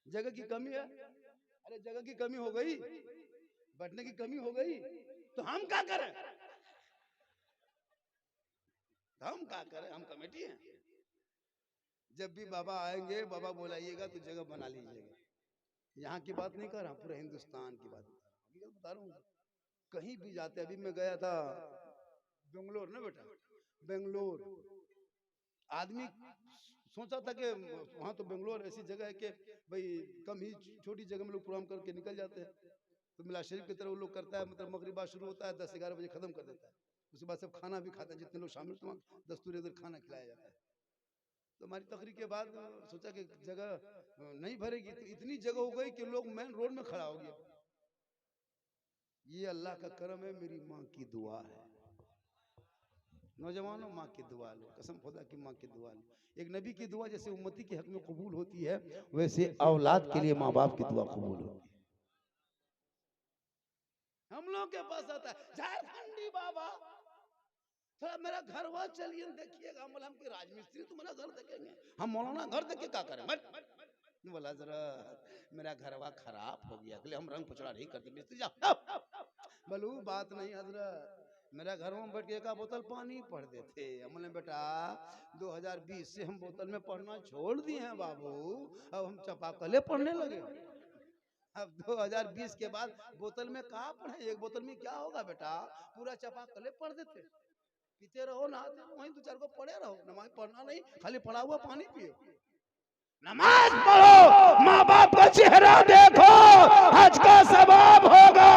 जगह की कमी है। अरे जगह की कमी हो गई, बैठने की कमी हो गई, तो हम क्या करें? हम क्या करें? हम कमेटी हैं। जब भी बाबा आएंगे, बाबा बुलाइएगा तो जगह बना लीजिएगा। यहाँ की बात नहीं कर रहा, पूरे हिंदुस्तान की बात बता रहा हूँ। कहीं भी जाते, अभी मैं गया था बेंगलोर ना बेटा, बेंगलोर। आदमी सोचा था कि वहाँ तो बेंगलोर ऐसी जगह है कि भाई कम ही छोटी जगह में लोग प्रोग्राम करके निकल जाते हैं। तो मिला शरीफ की तरह वो लोग करता है, मतलब मगरिबा शुरू होता है, 10-11 बजे खत्म कर देता है। उसके बाद सब खाना भी खाता है, जितने लोग शामिल तमाम दस्तूर इधर खाना खिलाया जाता है। तो हमारी तकरीर के बाद सोचा कि जगह नहीं भरेगी, तो इतनी जगह हो गई कि लोग मेन रोड में खड़ा हो गया। ये अल्लाह का करम है, मेरी माँ की दुआ है। नौजवानों, माँ की दुआ लो, कसम खुदा की माँ की दुआ लो। एक नबी की दुआ जैसे उम्मती के हक में कबूल होती है, वैसे औलाद के लिए माँ बाप की दुआ कबूल होती है। हम लोग के पास आता है झारखंडी बाबा, थोड़ा मेरा घर वह चलिए देखिएगा। हम के राजमिस्त्री, तुम्हारा घर देखेंगे, हम मौलाना घर देखे क्या करें? बोला जरा मेरा घरवा खराब हो गया, इसलिए हम रंग पुचड़ा नहीं करते। मिस्त्री जाओ। बोलू बात नहीं हजरत, मेरा घर में बैठ के एक बोतल पानी पढ़ देते। हमने बेटा 2020 से हम बोतल में पढ़ना छोड़ दिए हैं बाबू, अब हम चापाकले पढ़ने लगे। अब 2020 के बाद बोतल में कहाँ पढ़े, एक बोतल में क्या होगा बेटा, पूरा चापाकले पढ़ देते। पीते रहो नहाते रहो, वहीं 2-4 को पढ़े रहो, नमाज पढ़ना नहीं, खाली पढ़ा हुआ पानी पियो। नमाज पढ़ो, माँ बाप का चेहरा देखो, हज का सवाब होगा।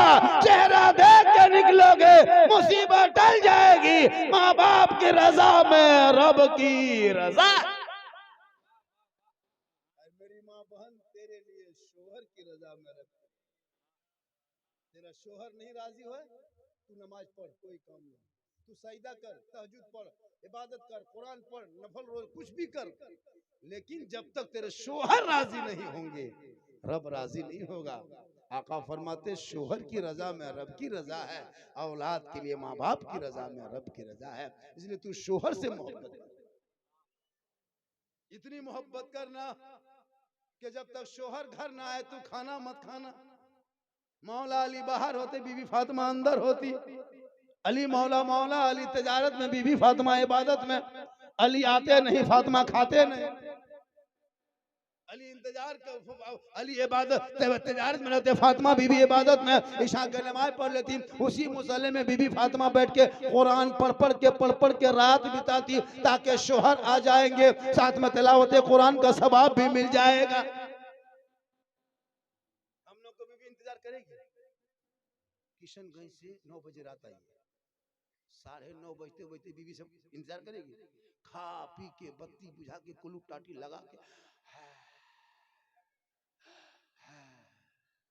चेहरा देख के निकलोगे, मुसीबत टल जाएगी। माँ बाप की रजा में रब की रजा। मेरी माँ बहन तेरे लिए शोहर की रजा में रब, तेरा शोहर नहीं राजी हो, तू नमाज पढ़, कोई काम नहीं। तू सजदा कर, तहज्जुद पढ़, इबादत कर, कुरान पढ़, नफल रोज कुछ भी कर, लेकिन जब तक तेरे शोहर राजी नहीं होंगे, रब राजी नहीं होगा। आका फरमाते शोहर की रजा में रब की रजा है, औलाद के लिए माँ बाप की रजा में रब की रजा है। इसलिए तू शोहर से मोहब्बत कर, इतनी मोहब्बत करना कि जब तक शोहर घर ना आए तू खाना मत खाना। मौला अली बाहर होते, बीबी फातिमा अंदर होती। अली मौला मौला अली तजारत में, बीबी फातिमा इबादत में। अली आते नहीं, फातिमा खाते नहीं। अली इंतजार कर, अली इबादत तजारत में रहते, फातिमा बीबी इबादत में। ईशा की नमाज पढ़ लेती, उसी मुसल्ले में बीबी फातिमा बैठ के कुरान पढ़ के रात बिताती, ताकि शोहर आ जाएंगे, साथ में तिलावत कुरान का सवाब भी मिल जाएगा। हम लोग को बीबी इंतजार करेगी। किशनगंज से 9 बजे रात आई, 9:30 बजते बजते बीबी सब इंतजार करेगी। खा पी के बत्ती बुझा के कुलू टाटी लगा के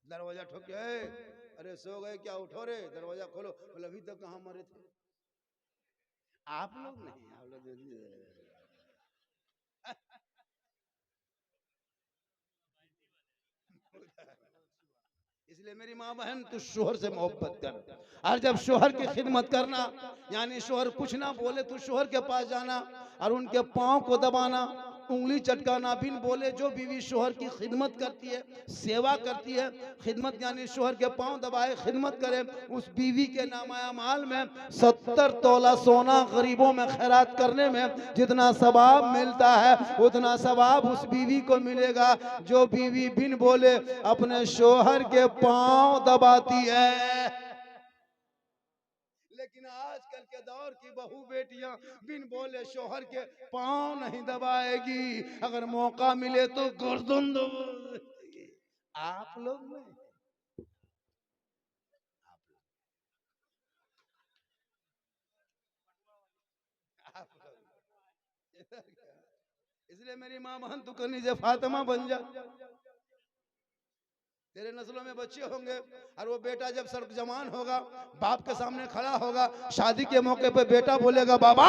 दरवाजा ठोके, अरे सो गए क्या, उठो रे, दरवाजा खोलो। बोले अभी तक कहाँ मरे थे आप लोग? नहीं, आप लोग इसलिए मेरी माँ बहन तू शोहर से मोहब्बत कर। और जब शोहर की खिदमत करना, यानी शोहर कुछ ना बोले, तू शोहर के पास जाना और उनके पाँव को दबाना, उंगली चटकाना, बिन बोले। जो बीवी शोहर की खिदमत करती है, सेवा करती है, खिदमत यानी शोहर के पाँव दबाए खिदमत करे, उस बीवी के नामाया माल में 70 तोला सोना गरीबों में खैरात करने में जितना सवाब मिलता है, उतना सवाब उस बीवी को मिलेगा जो बीवी बिन बोले अपने शोहर के पाँव दबाती है। लेकिन आजकल के दौर की बहू बेटियां बिन बोले शोहर के पाँव नहीं दबाएगी, अगर मौका मिले तो गर्दन दबाएगी। आप लोग नहीं, आप लोग। इसलिए मेरी माँ बहन तू करनी से फातिमा बन जा। तेरे नस्लों में बच्चे होंगे और वो बेटा जब सर जवान होगा, बाप के सामने खड़ा होगा, शादी के मौके पे बेटा बोलेगा बाबा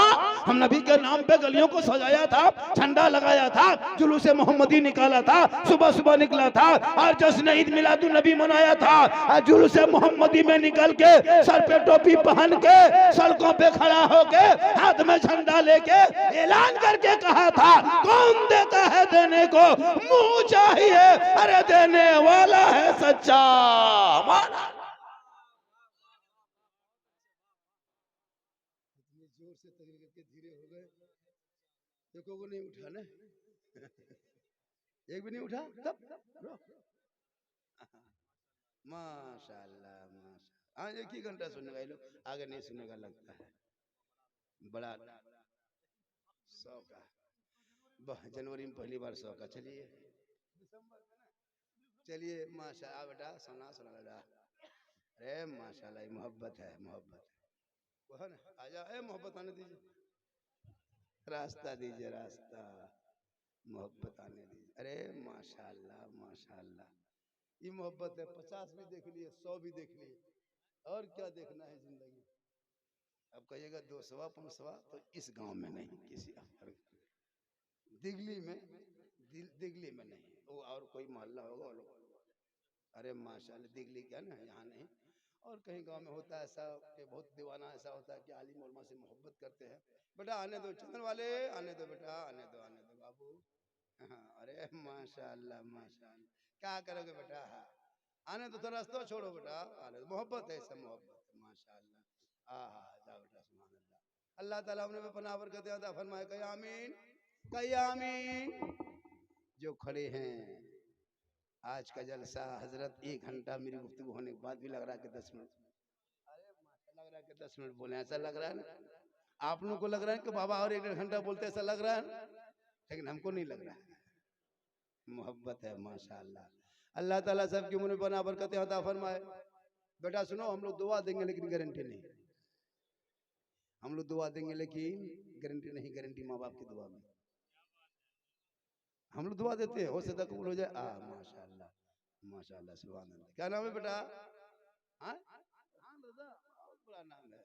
हम नबी के नाम पे गलियों को सजाया था, झंडा लगाया था, जुलूस मोहम्मदी निकाला था, सुबह सुबह निकला था और जश्न ईद मिलादुन नबी मनाया था, और जुलूस मोहम्मदी में निकल के सर पे टोपी पहन के सड़कों पे खड़ा होके हाथ में झंडा लेके ऐलान करके कहा था कौन देता है देने को मुंह चाहिए, अरे देने वाला है सच्चा हमारा। इतनी जोर से तकरीर करके धीरे हो गए, देखो को नहीं उठा ना एक भी नहीं उठा तब माशाल्लाह माशाल्लाह। हाँ एक ही घंटा सुनेगा ये लोग, आगे नहीं सुनेगा लगता है। बड़ा शौक है, जनवरी में पहली बार शौक है। चलिए दिसंबर में ना, चलिए माशाल्लाह बेटा सुना सुना बेटा। अरे माशाल्लाह ये मोहब्बत है, मोहब्बत है। वो है ना, आजा ए मोहब्बत आने दीजिए, रास्ता दीजिए, रास्ता, मोहब्बत आने दीजिए। अरे माशाल्लाह माशाल्लाह ये मोहब्बत है। 50 भी देख लिए, 100 भी देख लिए, और क्या देखना है जिंदगी। अब कहिएगा 200 500 तो इस गांव में नहीं, किसी दिगली में, दिगली में नहीं, वो और कोई मोहल्ला होगा लोग। अरे माशाल्लाह दिगली क्या ना, यहाँ नहीं, और कहीं गांव में होता है ऐसा कि बहुत दीवाना ऐसा होता है कि आलिम उलमा से मोहब्बत करते हैं। बेटा आने दो चंदन वाले, आने दो बेटा, आने दो बाबू। हाँ, अरे माशाल्लाह माशाल्लाह क्या करोगे बेटा? आने तो थोड़ा रास्ता छोड़ो बेटा, आने दो। मोहब्बत है, सब मोहब्बत है, माशाअल्लाह। जाओ बेटा, सुभान अल्लाह। अल्लाह ताला अपने पे पनाह बरकत अता फरमाए, कहीं आमीन, कहीं आमीन। जो खड़े हैं, आज का जलसा हजरत 1 घंटा मेरी गुफ्तगू होने के बाद भी लग रहा है कि 10 मिनट, अरे लग रहा है कि 10 मिनट बोले, ऐसा लग रहा है ना? आप लोगों को लग रहा है कि बाबा और 1 घंटा बोलते, ऐसा लग रहा है ना? लेकिन हमको नहीं लग रहा है, मोहब्बत है, माशाअल्लाह। अल्लाह ताला सबकी मुंह में बना बरकत अता फरमाए। बेटा सुनो, हम लोग दुआ देंगे लेकिन गारंटी नहीं। हम लोग दुआ देंगे लेकिन गारंटी नहीं। गारंटी माँ बाप की दुआ में। हम लोग दुआ देते हैं, हो सकता कबूल हो जाए। माशाअल्लाह, माशाअल्लाह, सुभान अल्लाह। क्या नाम है बेटा? हाँ, रज़ा, बहुत बड़ा नाम है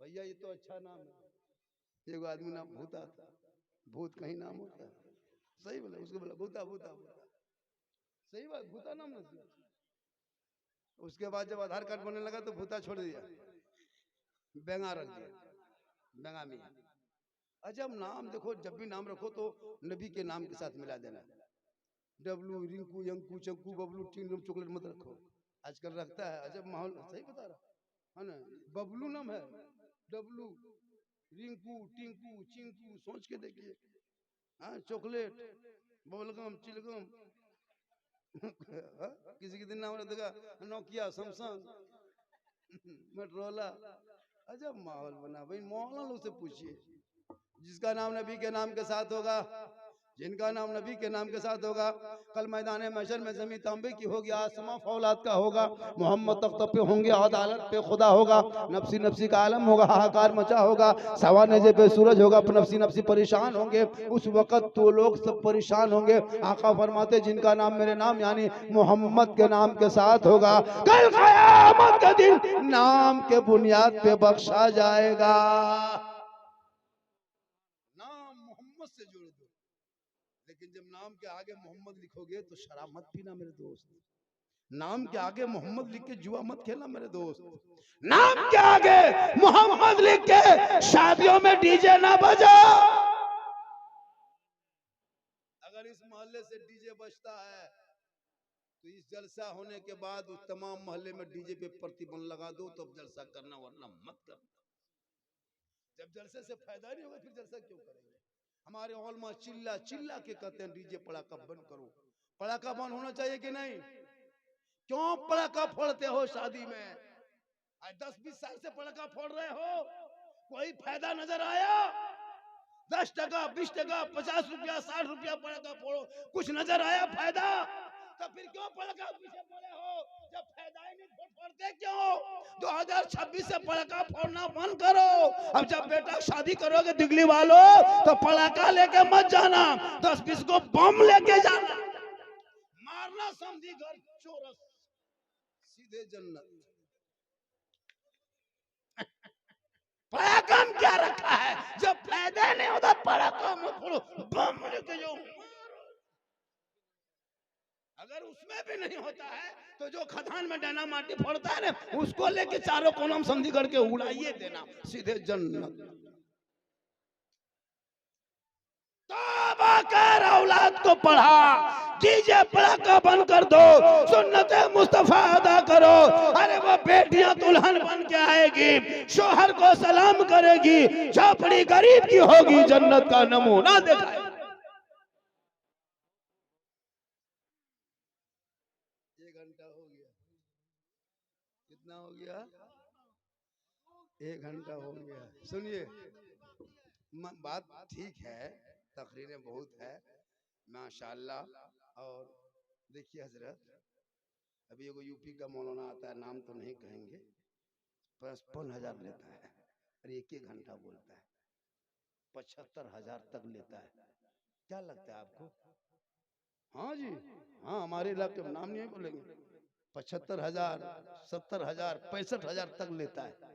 भैया, ये तो अच्छा नाम है। एक आदमी नाम भूता था। भूत कहीं नाम होता है? सही बोला, उसको बोला भूता भूता भूता, सही बात, भूता नाम नहीं। उसके बाद जब आधार कार्ड बनने लगा तो भूता छोड़ दिया, बेंगा रख दिया, बेंगा मियां। अजब नाम। देखो, जब भी नाम रखो तो नबी के नाम के साथ मिला देना। डब्लू, रिंकू, यंकू, चंकू, बबलू, टिंगम, चॉकलेट मत रखो। आजकल रखता है, अजब माहौल। सही बता रहा है ना? बबलू नाम है, डब्लू, रिंकू, टिंकू, चिंकू, सोच के देखिए। हाँ, चॉकलेट, बबलगम, चिलगम। किसी के दिन नाम रख देगा नोकिया, सैमसंग, मोटरोला। अजब माहौल बना भाई। मौलाना लोग से पूछिए, जिसका नाम नबी के नाम के साथ होगा, जिनका नाम नबी के नाम के साथ होगा, कल मैदान महशर में जमीन तांबे की होगी, आसमां फौलाद का होगा, मोहम्मद तख्त पे होंगे, अदालत पे खुदा होगा, नफसी नफसी का आलम होगा, हाहाकार मचा होगा, सवानेजे पे सूरज होगा, नफसी नफसी परेशान होंगे। उस वक्त तो लोग सब परेशान होंगे। आका फरमाते, जिनका नाम मेरे नाम यानी मोहम्मद के नाम के साथ होगा, कल क़यामत के दिन नाम के बुनियाद पे बख्शा जाएगा। नाम मोहम्मद से जोड़ दो, लेकिन जब नाम के आगे मोहम्मद लिखोगे तो शराब मत पीना मेरे दोस्त। नाम के आगे मोहम्मद लिख के जुआ मत खेलना मेरे दोस्त। नाम के आगे मोहम्मद लिख के शादियों में डीजे ना बजा। अगर इस मोहल्ले से डीजे बजता है तो इस जलसा होने के बाद उस तमाम मोहल्ले में डीजे पे प्रतिबंध लगा दो, तब जलसा करना, वरना मत करना। जब जलसे से फायदा नहीं होगा फिर जलसा क्यों करेंगे? हमारे ओलमा चिल्ला चिल्ला के कहते हैं डीजे पड़ाका बंद करो। पड़ाका बंद होना चाहिए कि नहीं? क्यों पड़ाका फोड़ते हो शादी में? 10-20 साल से पड़ाका फोड़ रहे हो, कोई फायदा नजर आया? 10 टका, 20 टका, 50 रुपया, 60 रुपया पड़ाका फोड़ो, कुछ नजर आया फायदा? तो फिर क्यों पड़ाका पीछे पड़े हो? जब फायदा ही नहीं फोड़ते क्यों? 2026 से पड़ाका फोड़ना बंद करो। अब जब बेटा शादी करोगे दिगली वालों, तो पड़ाका लेके मत जाना, 10-20 को बम लेके जाना, मारना समझी घर चोरस, सीधे जन्नत। पड़ाका क्या रखा है? जब फायदा नहीं होता पड़ाका मत फोड़ो, बम लेके जाओ। अगर उसमें भी नहीं होता है तो जो खदान में डना माटी फोड़ता है ना, उसको लेके चारों कोनम संधि करके उड़ाइए देना, सीधे जन्नत। तौबा कर, औलाद को पढ़ा, डीजे पड़ाका बंद कर दो, सुन्नते मुस्तफा अदा करो। अरे वो बेटियां दुल्हन बन के आएगी, शोहर को सलाम करेगी, झोपड़ी गरीब की होगी, जन्नत का नमूना दिखाएगी। 1 घंटा हो गया। कितना हो गया? 1 घंटा हो गया। सुनिए, बात ठीक है, तकरीरें बहुत है, माशाअल्लाह। और देखिए हजरत, अभी एगो यूपी का मौलाना आता है, नाम तो नहीं कहेंगे, 55,000 लेता है और 1 घंटा बोलता है, 75,000 तक लेता है। क्या लगता है आपको? हाँ जी, हाँ, हमारे इलाके में नाम नहीं बोलेंगे, 75,000, 70,000, 65,000 तक लेता है।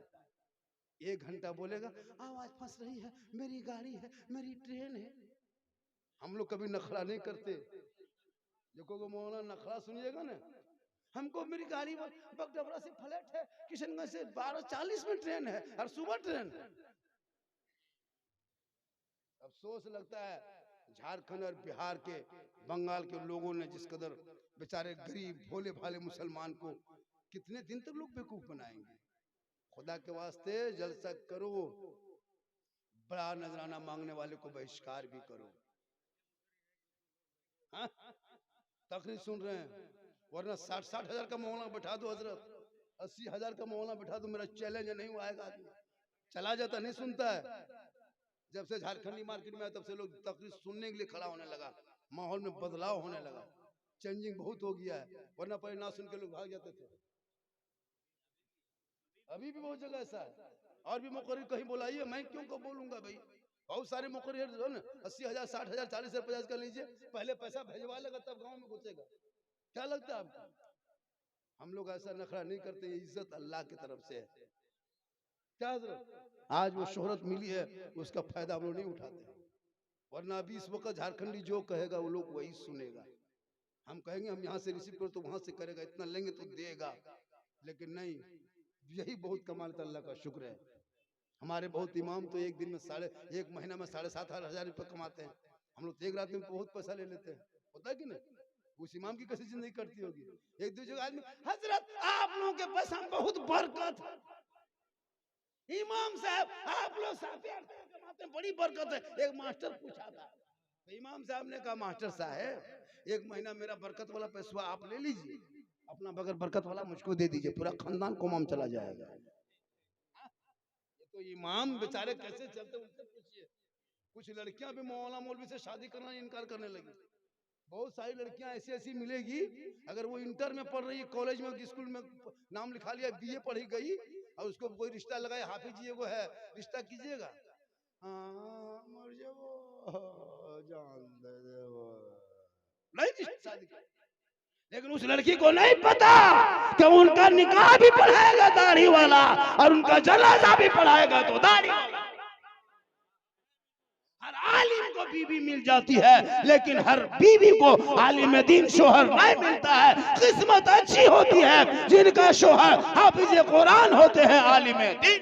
1 घंटा बोलेगा, आवाज फंस रही है, मेरी गाड़ी है, मेरी ट्रेन है। हम लोग कभी नखरा नहीं करते। देखो मौलाना नखरा सुनिएगा ना, हमको मेरी गाड़ी बगडबरा से फ्लैट है, किशनगंज से 12:40 में ट्रेन है और सुबह ट्रेन है। अफसोस लगता है झारखंड और बिहार के, बंगाल के लोगों ने जिस कदर बेचारे गरीब भोले भाले मुसलमान को कितने दिन तक लोग बेवकूफ बनाएंगे। खुदा के वास्ते जलसा करो, बड़ा नजराना मांगने वाले को बहिष्कार भी करो। हाँ? तकरीर सुन रहे हैं, वरना 60-60 हजार का मौलाना बैठा दो हजरत, 80 हजार का मौलाना बैठा दो, मेरा चैलेंज नहीं हुआ आएगा आदमी चला जाता, नहीं सुनता है। जब से झारखंडी मार्केट में आया तब से लोग तकरीर सुनने के लिए खड़ा होने लगा, माहौल में बदलाव होने लगा, चेंजिंग बहुत हो गया है, वरना पहले ना सुन के लोग भाग जाते थे। अभी भी बहुत जगह ऐसा है। और भी मुकर्रिर कहीं बुलाइए, मैं क्यों को बोलूंगा भाई, बहुत सारे मुकर्रिर जो है ना 80 हजार 60 हजार 40 हजार 50 का लीजिए, पहले पैसा भेजवा लेगा तब गांव में घुसेगा। क्या लगता है आपको? हम लोग ऐसा नखरा नहीं करते, इज्जत अल्लाह की तरफ से है। क्या आज वो शोहरत मिली है उसका फायदा हम लोग नहीं उठाते, वरना अभी इस वक्त झारखंडी जो कहेगा वो लोग वही सुनेगा। हम कहेंगे हम यहाँ से रिसीव करो तो वहां से करेगा, इतना लेंगे तो देगा, लेकिन नहीं, यही बहुत कमाल का अल्लाह का शुक्र है। हमारे बहुत इमाम तो एक दिन में एक महीना में 7,500 हजार रुपये कमाते हैं, हम लोग तो एक रात में बहुत पैसा ले लेते हैं, होता है कि नहीं? उस इमाम की कैसी जिंदगी कटती होगी। एक दूसरे आदमी हजरत आप लोगों के पास हम बहुत बरकत है, इमाम साहब आप लोग कमाते हैं, बड़ी बरकत है। एक मास्टर पूछा था, तो इमाम साहब ने कहा मास्टर साहब एक महीना मेरा बरकत वाला पैसा आप ले लीजिए, अपना बगैर बरकत वाला मुझको दे दीजिए, पूरा खानदान कोमाम चला जाएगा। ये तो इमाम बेचारे कैसे चलते उनसे पूछिए। कुछ लड़कियां भी मौलाना मौलवी से शादी करना इनकार करने लगी। बहुत सारी लड़कियां ऐसी ऐसी मिलेगी, अगर वो इंटर में पढ़ रही है, कॉलेज में स्कूल में नाम लिखा लिया, बीए पढ़ी गई और उसको कोई रिश्ता लगाए, हाफिज जी वो है रिश्ता कीजिएगा, नहीं शादी, लेकिन उस लड़की को नहीं पता कि उनका निकाह भी पढ़ाएगा दाढ़ी वाला और उनका जनाजा भी पढ़ाएगा तो दाढ़ी वाला। हर आलिम को बीवी मिल जाती है, लेकिन हर बीवी को आलिम दीन शोहर नहीं मिलता है। किस्मत अच्छी होती है जिनका शोहर हाफिज कुरान होते हैं, आलिम दीन।